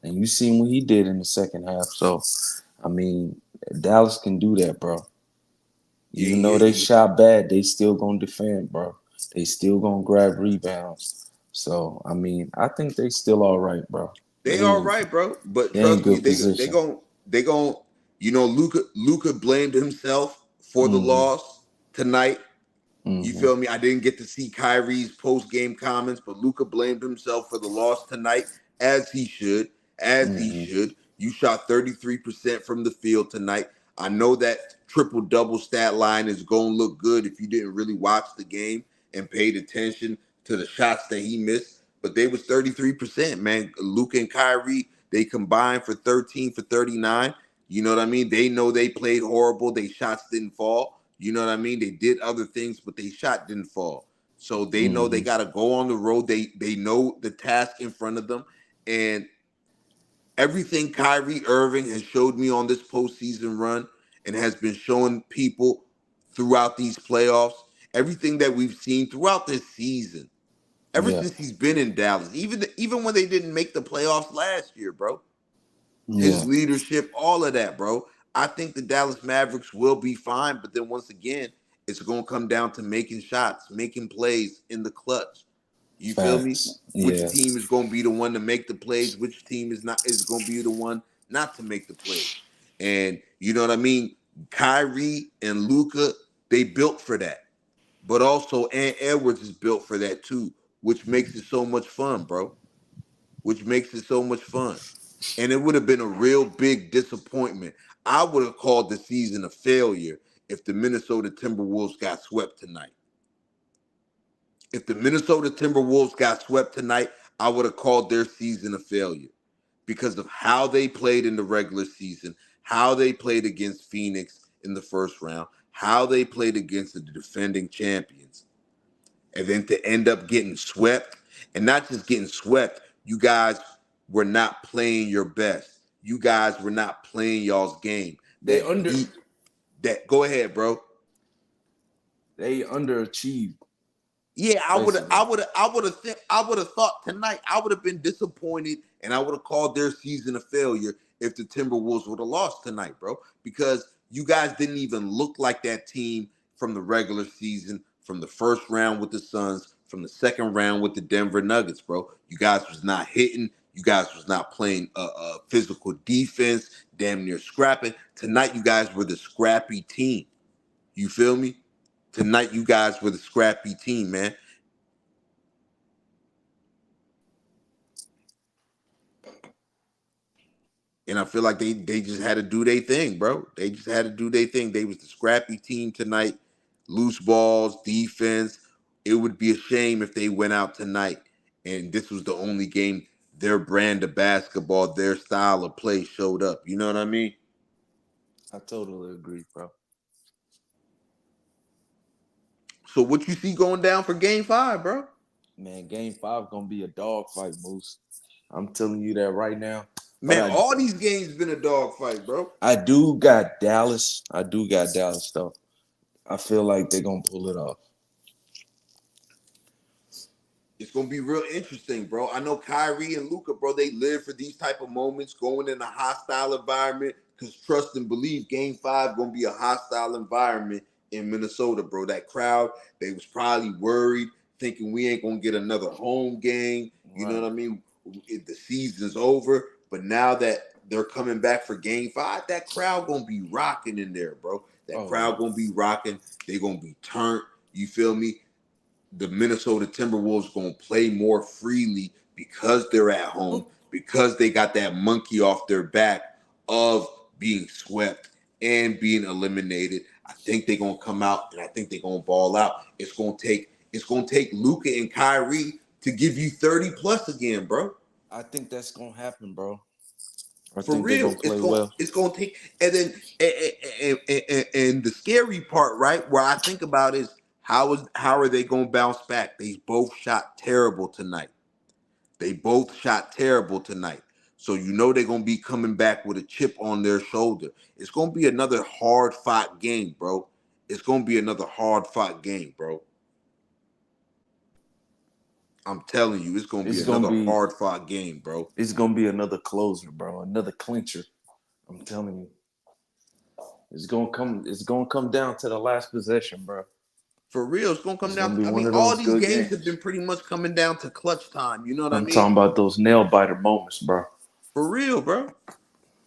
B: and you seen what he did in the second half. So, I mean, Dallas can do that, bro.
A: Yeah,
B: Even though they shot bad, they still gonna defend, bro. They still gonna grab rebounds. So, I mean, I think they still all right, bro.
A: they all right, bro. But
B: They in
A: trust me,
B: good position.
A: they gon' you know, Luka blamed himself for the
B: Mm-hmm.
A: loss tonight. You
B: Mm-hmm.
A: feel me? I didn't get to see Kyrie's post game comments, but Luka blamed himself for the loss tonight, as he should. As he
B: Mm-hmm.
A: should. You shot 33% from the field tonight. I know that triple double stat line is going to look good if you didn't really watch the game and paid attention to the shots that he missed, but they was 33%, man. Luka and Kyrie, they combined for 13 for 39. You know what I mean? They know they played horrible. They shots didn't fall. You know what I mean? They did other things, but they shot didn't fall. So they know they got to go on the road. They know the task in front of them, and everything Kyrie Irving has showed me on this postseason run and has been showing people throughout these playoffs, everything that we've seen throughout this season, ever
B: Yeah.
A: since he's been in Dallas, even when they didn't make the playoffs last year, bro.
B: Yeah.
A: His leadership, all of that, bro. I think the Dallas Mavericks will be fine, but then once again, it's going to come down to making shots, making plays in the clutch. You feel me?
B: Facts.
A: Which
B: Yeah.
A: team is going to be the one to make the plays? Which team is going to be the one not to make the plays? And you know what I mean? Kyrie and Luka, they built for that. But also, Ant Edwards is built for that too, which makes it so much fun, bro. Which makes it so much fun. And it would have been a real big disappointment. I would have called the season a failure if the Minnesota Timberwolves got swept tonight. If the Minnesota Timberwolves got swept tonight, I would have called their season a failure because of how they played in the regular season, how they played against Phoenix in the first round, how they played against the defending champions. And then to end up getting swept, and not just getting swept, you guys were not playing your best. You guys were not playing y'all's game.
B: They under
A: That go ahead, bro.
B: they underachieved
A: Yeah,
B: basically.
A: I would have thought tonight I would have been disappointed and I would have called their season a failure if the Timberwolves would have lost tonight, bro. Because you guys didn't even look like that team from the regular season, from the first round with the Suns, from the second round with the Denver Nuggets, bro. You guys was not hitting. You guys was not playing physical defense, damn near scrapping. Tonight, you guys were the scrappy team. You feel me? Tonight, you guys were the scrappy team, man. And I feel like they just had to do their thing, bro. They just had to do their thing. They was the scrappy team tonight. Loose balls, defense. It would be a shame if they went out tonight and this was the only game their brand of basketball, their style of play showed up. You know what I mean?
B: I totally agree, bro.
A: So what you see going down for game 5, bro?
B: Man, game 5 gonna be a dog fight, Moose. I'm telling you that right now. But
A: Man, all these games been a dogfight, bro.
B: I do got Dallas. I do got Dallas though. I feel like they're gonna pull it off.
A: It's gonna be real interesting, bro. I know Kyrie and Luka, bro, they live for these type of moments, going in a hostile environment. Cause trust and believe, Game 5 gonna be a hostile environment in Minnesota, bro. That crowd, they was probably worried, thinking we ain't gonna get another home game. You know
B: Right.
A: what I mean? The season's over, but now that they're coming back for Game 5, that crowd gonna be rocking in there, bro. That
B: Oh
A: crowd
B: yeah.
A: gonna be rocking. They gonna be turned. You feel me? The Minnesota Timberwolves going to play more freely because they're at home, because they got that monkey off their back of being swept and being eliminated. I think they're going to come out and I think they're going to ball out. It's going to take Luka and Kyrie to give you 30 plus again, bro.
B: I think that's gonna happen, bro. I
A: For
B: think they're
A: real,
B: gonna play well.
A: it's going to take, and then and the scary part, right, where I think about is how are they going to bounce back? They both shot terrible tonight. They both shot terrible tonight. So you know they're going to be coming back with a chip on their shoulder. It's going to be another hard fought game, bro. It's going to be another hard fought game, bro. I'm telling you, it's going to be
B: It's gonna
A: another
B: be
A: hard fought game, bro.
B: it's gonna be another closer, bro. Another clincher. I'm telling you. It's gonna come down to the last possession, bro.
A: For real, it's gonna come
B: It's gonna
A: down.
B: be
A: I
B: one
A: mean,
B: of
A: all
B: those
A: these
B: good
A: games have
B: games.
A: been pretty much coming down to clutch time. You know what I
B: I'm
A: mean?
B: talking about those nail biter moments, bro.
A: For real, bro.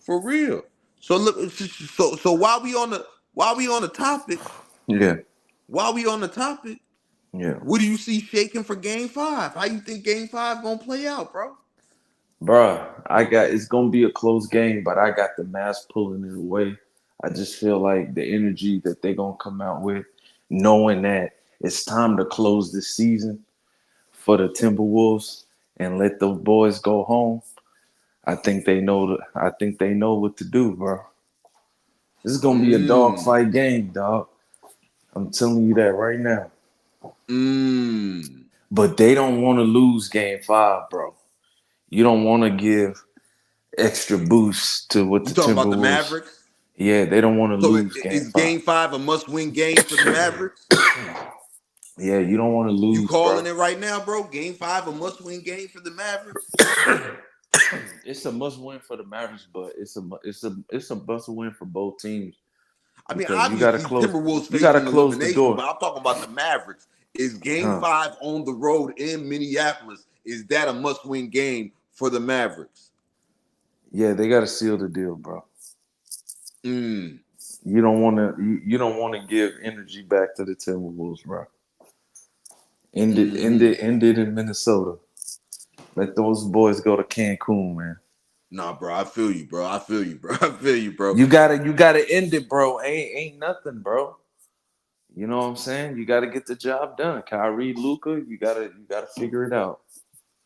A: For real. So look, so while we on the topic,
B: Yeah.
A: while we on the topic,
B: Yeah.
A: what do you see shaking for Game 5? How you think Game 5 gonna play out, bro?
B: Bruh, it's gonna be a close game, but I got the Mavs pulling it away. I just feel like the energy that they're gonna come out with, knowing that it's time to close this season for the Timberwolves and let those boys go home. I think they know what to do, bro. This is gonna be a
A: Mm.
B: dogfight game, dog. I'm telling you that right now. But they don't want to lose game 5, bro. You don't want to give extra boost to what
A: You
B: the
A: talking about the
B: Timberwolves.
A: Mavericks?
B: Yeah, they don't want to
A: So
B: lose game
A: is
B: 5.
A: Game 5 a must-win game for the Mavericks?
B: Yeah, you don't want to
A: You
B: lose, bro.
A: calling it right now, bro? Game 5 a must-win game for the Mavericks?
B: It's a must win for the Mavericks, but it's a must win for both teams
A: I mean,
B: because
A: obviously, Timberwolves
B: you gotta
A: facing
B: close the
A: elimination,
B: door.
A: but I'm talking about the Mavericks. Is Game
B: Huh.
A: 5 on the road in Minneapolis? Is that a must-win game for the Mavericks?
B: Yeah, they gotta seal the deal, bro.
A: Mm.
B: You don't wanna give energy back to the Timberwolves, bro.
A: Mm-hmm.
B: End it in Minnesota. Let those boys go to Cancun, man.
A: Nah, bro, I feel you, bro. I feel you, bro. I feel you, bro.
B: You gotta end it, bro. Ain't nothing, bro. You know what I'm saying? You gotta get the job done. Kyrie, Luka, you gotta figure it out.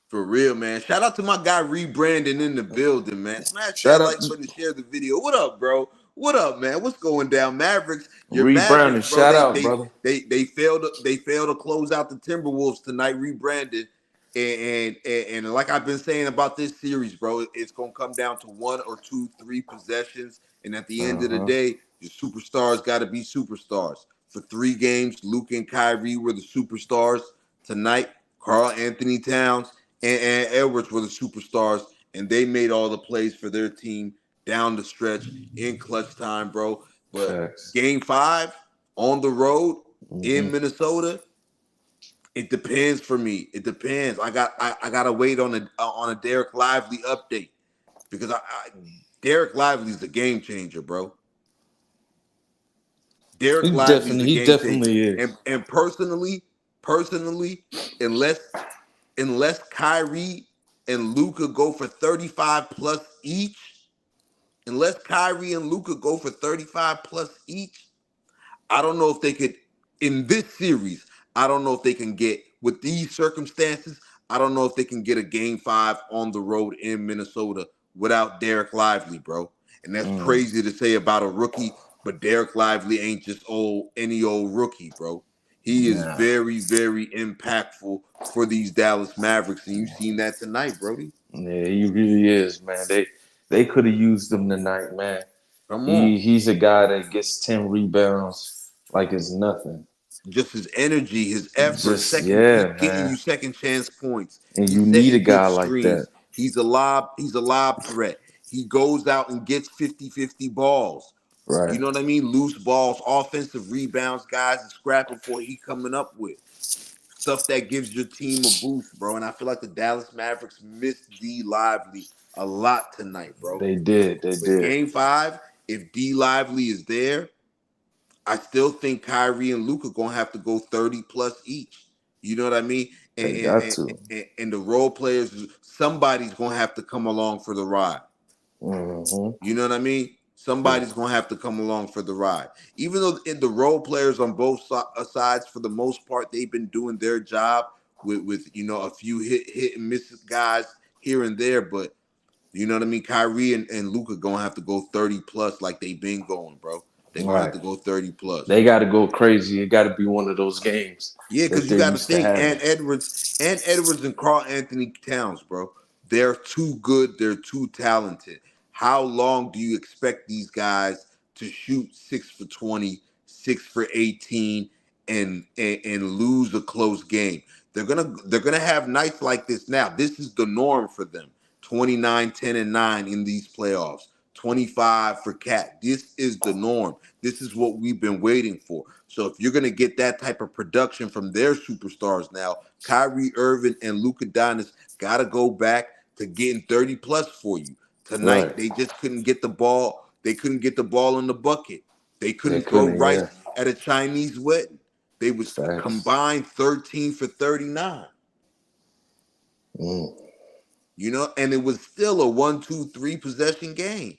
A: For real, man. Shout out to my guy Rebranding in the building, man. Smash
B: Shout
A: that
B: out
A: like
B: to
A: button, share the video. What up, bro? What up, man? What's going down, Mavericks? Your
B: Rebranding.
A: Mavericks, bro.
B: Shout out, brother.
A: They failed to close out the Timberwolves tonight. Rebranded, and like I've been saying about this series, bro, it's gonna come down to one or two, three possessions, and at the end of the
B: Uh-huh.
A: day, your superstars got to be superstars. For 3 games, Luka and Kyrie were the superstars tonight. Karl Anthony Towns and Edwards were the superstars, and they made all the plays for their team down the stretch in clutch time, bro. But
B: Facts.
A: Game 5 on the road in
B: Mm-hmm.
A: Minnesota, it depends for me. It depends. I gotta wait on a Derek Lively update because Derek Lively's the game changer, bro. Derek Lively's the
B: He
A: game changer,
B: definitely
A: and
B: is.
A: personally, unless Kyrie and Luka go for 35 plus each, unless Kyrie and Luka go for 35 plus each, I don't know if they could in this series. I don't know if they can get with these circumstances. I don't know if they can get a game 5 on the road in Minnesota without Derek Lively, bro. And that's
B: Mm.
A: crazy to say about a rookie, but Derek Lively ain't just any old rookie, bro. He is
B: Nah.
A: very, very impactful for these Dallas Mavericks, and you seen that tonight, Brody.
B: Yeah, he really is, man. They could have used him tonight, man.
A: Come on.
B: He's a guy that gets 10 rebounds like it's nothing.
A: Just his energy, his effort,
B: Just
A: he's
B: yeah,
A: getting
B: man.
A: you second chance points.
B: And you
A: He's
B: need a
A: setting good
B: guy like
A: screens.
B: that.
A: He's a lob threat. He goes out and gets 50-50 balls. You
B: Right.
A: know what I mean? Loose balls, offensive rebounds, guys is scrapping for he coming up with. Stuff that gives your team a boost, bro. And I feel like the Dallas Mavericks missed D Lively a lot tonight, bro.
B: They did. They
A: But
B: did.
A: game 5, if D Lively is there, I still think Kyrie and Luka gonna have to go 30 plus each. You know what I mean?
B: They got to.
A: And the role players, somebody's gonna have to come along for the ride.
B: Mm-hmm.
A: You know what I mean?
B: Yeah.
A: Somebody's gonna have to come along for the ride. Even though in the role players on both sides, for the most part, they've been doing their job with a few hit and miss guys here and there, but you know what I mean? Kyrie and Luka gonna have to go 30 plus like they've been going, bro. They're gonna have
B: Right.
A: to go 30 plus.
B: They got to go crazy. It got to be one of those games
A: Yeah,
B: that
A: because you
B: they're
A: got to
B: used to
A: think,
B: having.
A: and Edwards and Karl Anthony Towns, bro. They're too good. They're too talented. How long do you expect these guys to shoot 6 for 20, 6 for 18, and lose a close game? They're gonna have nights like this now. This is the norm for them. 29, 10, and 9 in these playoffs. 25 for Cat. This is the norm. This is what we've been waiting for. So if you're going to get that type of production from their superstars now, Kyrie Irving and Luka Doncic got to go back to getting 30 plus for you.
B: Right.
A: Tonight, they just couldn't get the ball. They couldn't get the ball in the bucket. They
B: They
A: couldn't throw
B: couldn't. Yeah.
A: rice at a Chinese wedding. They was
B: Facts.
A: combined 13 for 39.
B: Mm.
A: And it was still a 1, 2, 3 possession game.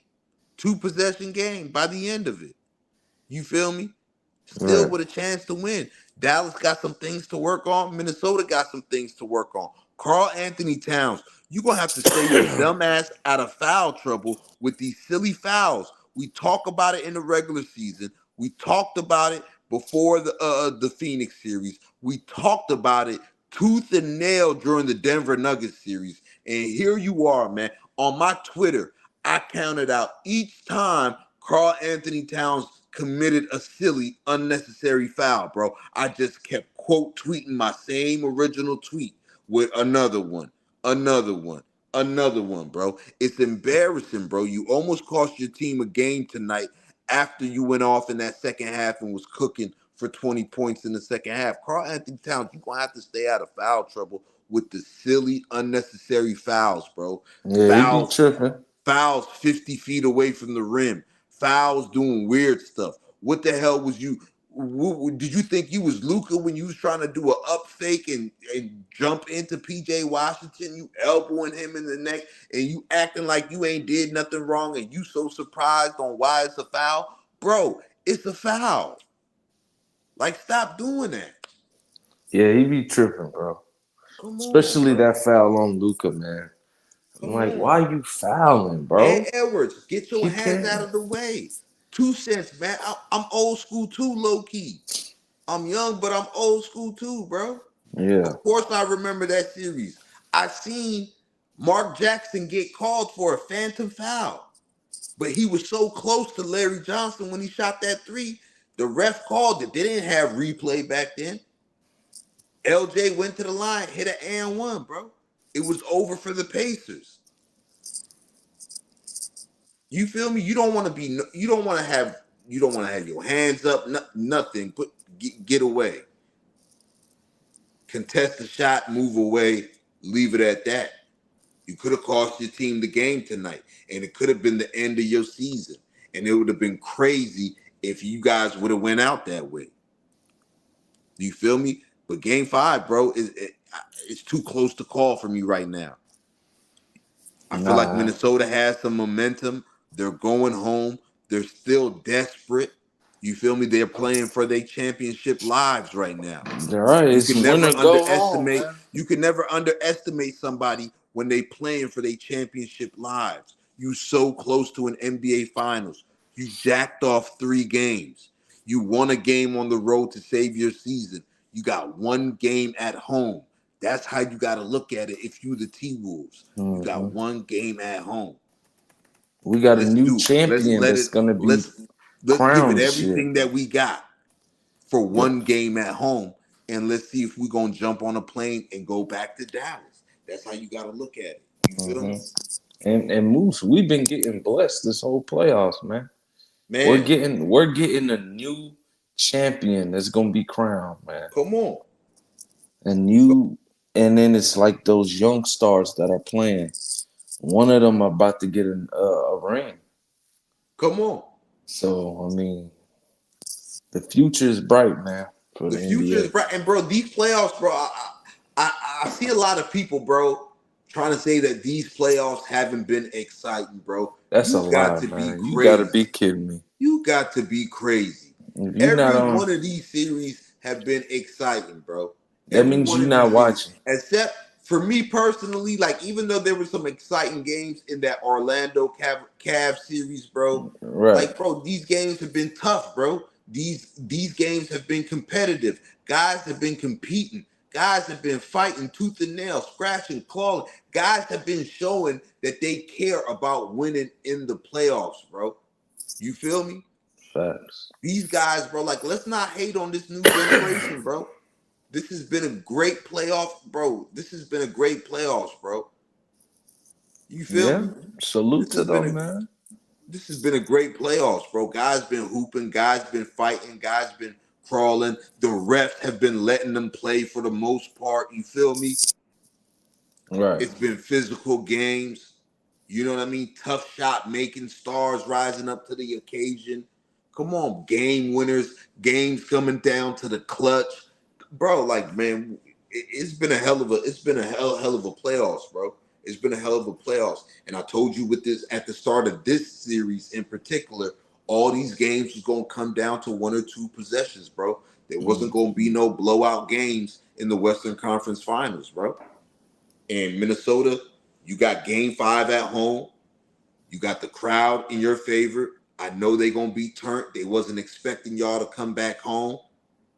A: 2 possession game by the end of it. You feel me? Still
B: Right.
A: with a chance to win. Dallas got some things to work on. Minnesota got some things to work on. Karl Anthony Towns, you're going to have to stay your dumb ass out of foul trouble with these silly fouls. We talk about it in the regular season. We talked about it before the Phoenix series. We talked about it tooth and nail during the Denver Nuggets series. And here you are, man. On my Twitter, I counted out each time Karl Anthony Towns committed a silly, unnecessary foul, bro. I just kept quote tweeting my same original tweet with another one, another one, another one, bro. It's embarrassing, bro. You almost cost your team a game tonight after you went off in that second half and was cooking for 20 points in the second half. Karl Anthony Towns, you're going to have to stay out of foul trouble with the silly, unnecessary fouls, bro.
B: Yeah, he be
A: Fouls,
B: tripping.
A: fouls 50 feet away from the rim. Fouls doing weird stuff. What the hell was you? Did you think you was Luka when you was trying to do a up fake and jump into PJ Washington? You elbowing him in the neck and you acting like you ain't did nothing wrong and you so surprised on why it's a foul? Bro, it's a foul. Like, stop doing that.
B: Yeah, he be tripping, bro.
A: Come on,
B: Especially
A: bro.
B: that foul on Luka, man. I'm
A: Come
B: like,
A: on.
B: why you fouling,
A: Ed
B: bro?
A: Edwards, get your
B: Keep
A: hands out
B: playing.
A: of the way. 2 cents, man. I'm old school too, low key. I'm young, but I'm old school too, bro.
B: Yeah.
A: Of course, I remember that series. I seen Mark Jackson get called for a phantom foul, but he was so close to Larry Johnson when he shot that three. The ref called it. They didn't have replay back then. LJ went to the line, hit an and one, bro. It was over for the Pacers. You feel me? You don't want to be. You don't want to have. You don't want to have your hands up. Nothing. Get away. Contest the shot. Move away. Leave it at that. You could have cost your team the game tonight, and it could have been the end of your season. And it would have been crazy if you guys would have went out that way. You feel me? But game 5, bro, it's too close to call for me right now. I feel like
B: Nah.
A: Minnesota has some momentum. They're going home. They're still desperate. You feel me? They're playing for their championship lives right now.
B: All right,
A: You
B: it's
A: can
B: win
A: never
B: or go home,
A: underestimate.
B: man.
A: You can never underestimate somebody when they playing for their championship lives. You so close to an NBA Finals. You jacked off 3 games. You won a game on the road to save your season. You got 1 game at home. That's how you got to look at it. If you the T-Wolves, you got
B: Hmm.
A: 1 game at home.
B: We got a
A: Let's
B: new
A: do. Let's
B: champion
A: let
B: that's
A: it.
B: gonna be
A: Let's give it
B: crowned shit.
A: everything that we got for
B: Yeah.
A: 1 game at home, and let's see if we're gonna jump on a plane and go back to Dallas. That's how you gotta look at it. You feel
B: Hmm.
A: me?
B: And Moose, we've been getting blessed this whole playoffs, man. We're
A: Man,
B: getting we're getting a new champion that's gonna be crowned, man.
A: come on.
B: And you and then it's like those young stars that are playing. One of them about to get a ring.
A: Come on.
B: So I mean, the future is bright, man, for
A: The
B: the
A: future is
B: NBA.
A: bright. And bro, these playoffs, bro, I see a lot of people, bro, trying to say that these playoffs haven't been exciting, bro.
B: That's a
A: You got
B: lie,
A: to be
B: man. You gotta
A: crazy.
B: be kidding me.
A: You got to be crazy.
B: If you not
A: Every
B: on,
A: one of these series have been exciting, bro.
B: that
A: Every
B: means
A: one
B: you
A: of
B: not
A: these series,
B: watching.
A: except for me personally, like even though there were some exciting games in that Orlando Cavs series, bro.
B: Right.
A: Like, bro, these games have been tough, bro. These games have been competitive. Guys have been competing. Guys have been fighting tooth and nail, scratching, clawing. Guys have been showing that they care about winning in the playoffs, bro. You feel me?
B: Facts.
A: These guys, bro, like, let's not hate on this new generation, bro. This has been a great playoff, bro. This has been a great playoffs, bro. You feel
B: Yeah.
A: me?
B: Salute
A: This
B: to
A: has been
B: them,
A: a
B: man.
A: this has been a great playoffs, bro. Guys been hooping, guys been fighting, guys been crawling. The refs have been letting them play for the most part. You feel me?
B: Right.
A: It's been physical games. You know what I mean? Tough shot making, stars rising up to the occasion. Come on, game winners, games coming down to the clutch. Bro, like, man, it's been a hell of a playoffs, bro. It's been a hell of a playoffs. And I told you with this at the start of this series in particular, all these games was gonna come down to 1 or 2 possessions, bro. There wasn't gonna be no blowout games in the Western Conference Finals, bro. In Minnesota, you got game 5 at home. You got the crowd in your favor. I know they gonna be turned. They wasn't expecting y'all to come back home.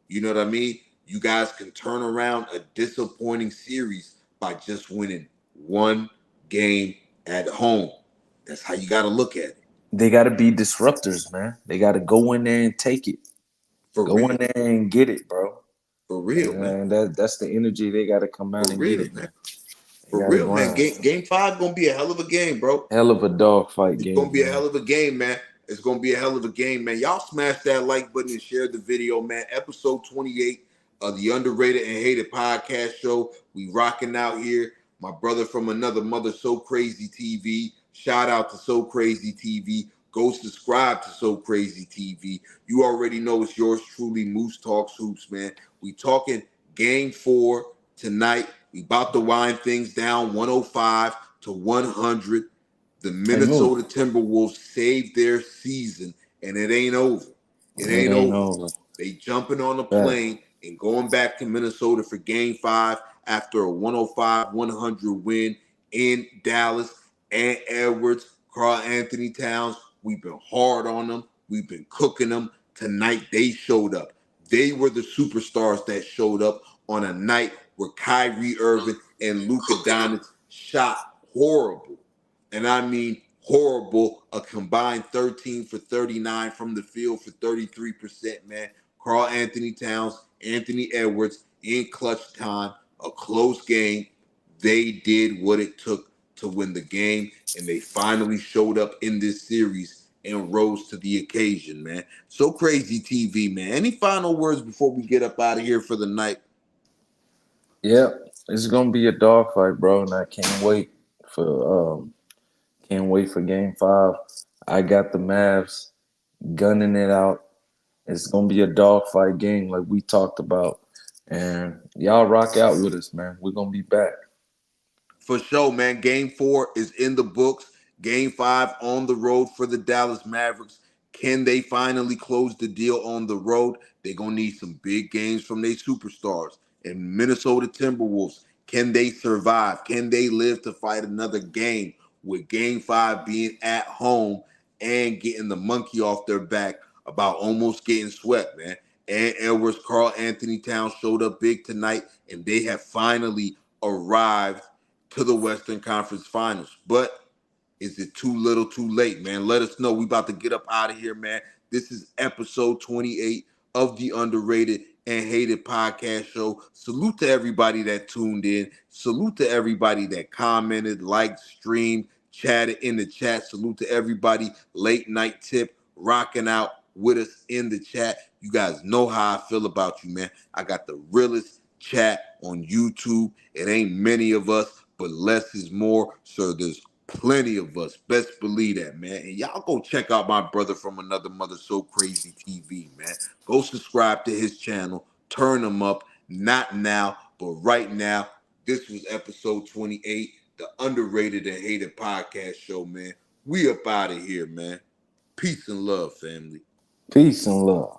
A: You know what I mean? You guys can turn around a disappointing series by just winning one game at home. That's how you got to look at it.
B: They got to be disruptors, man. They got to go in there and take it.
A: For
B: Go
A: real.
B: in there and get it, bro.
A: For real, man.
B: And that's the energy they got to come out
A: For
B: and get
A: real,
B: it,
A: man.
B: man. They
A: For
B: got to
A: real, man.
B: grind.
A: Game 5 gonna be a hell of a game, bro.
B: Hell of a dogfight
A: It's gonna
B: game,
A: be a
B: man.
A: hell of a game, man. It's gonna be a hell of a game, man. Y'all smash that like button and share the video, man. Episode 28 of the Underrated and Hated Podcast Show. We rocking out here. My brother from another mother, So Crazy TV. Shout out to So Crazy TV. Go subscribe to So Crazy TV. You already know it's yours truly, Moose Talks Hoops, man. We talking game 4 tonight. We about to wind things down 105 to 100. The Minnesota Timberwolves saved their season, and it ain't over. It ain't over. They jumping on a plane and going back to Minnesota for game 5 after a 105-100 win in Dallas. And Edwards, Karl Anthony Towns, we've been hard on them. We've been cooking them. Tonight, they showed up. They were the superstars that showed up on a night where Kyrie Irving and Luka Doncic shot horrible. And I mean horrible, a combined 13 for 39 from the field for 33%, man. Karl Anthony Towns, Anthony Edwards in clutch time, a close game. They did what it took to win the game, and they finally showed up in this series and rose to the occasion, man. So Crazy TV, man. Any final words before we get up out of here for the night?
B: Yep, it's gonna be a dogfight, bro, and I can't wait for game 5. I got the Mavs gunning it out. It's gonna be a dogfight game like we talked about. And y'all rock out with us, man. We're gonna be back.
A: For sure, man. Game 4 is in the books. Game 5 on the road for the Dallas Mavericks. Can they finally close the deal on the road? They're going to need some big games from their superstars. And Minnesota Timberwolves, can they survive? Can they live to fight another game with game 5 being at home and getting the monkey off their back about almost getting swept, man? And Edwards, Karl Anthony Towns showed up big tonight, and they have finally arrived to the Western Conference Finals. But is it too little too late, man? Let us know. We about to get up out of here, man. This is episode 28 of the Underrated and Hated Podcast Show. Salute to everybody that tuned in. Salute to everybody that commented, liked, streamed, chatted in the chat. Salute to everybody late night tip rocking out with us in the chat. You guys know how I feel about you, man. I got the realest chat on YouTube. It ain't many of us, but less is more. So there's plenty of us. Best believe that, man. And y'all go check out my brother from another mother, So Crazy TV, man. Go subscribe to his channel. Turn him up. Not now, but right now. This was episode 28, the Underrated and Hated Podcast Show, man. We up out of here, man. Peace and love, family.
B: Peace and love.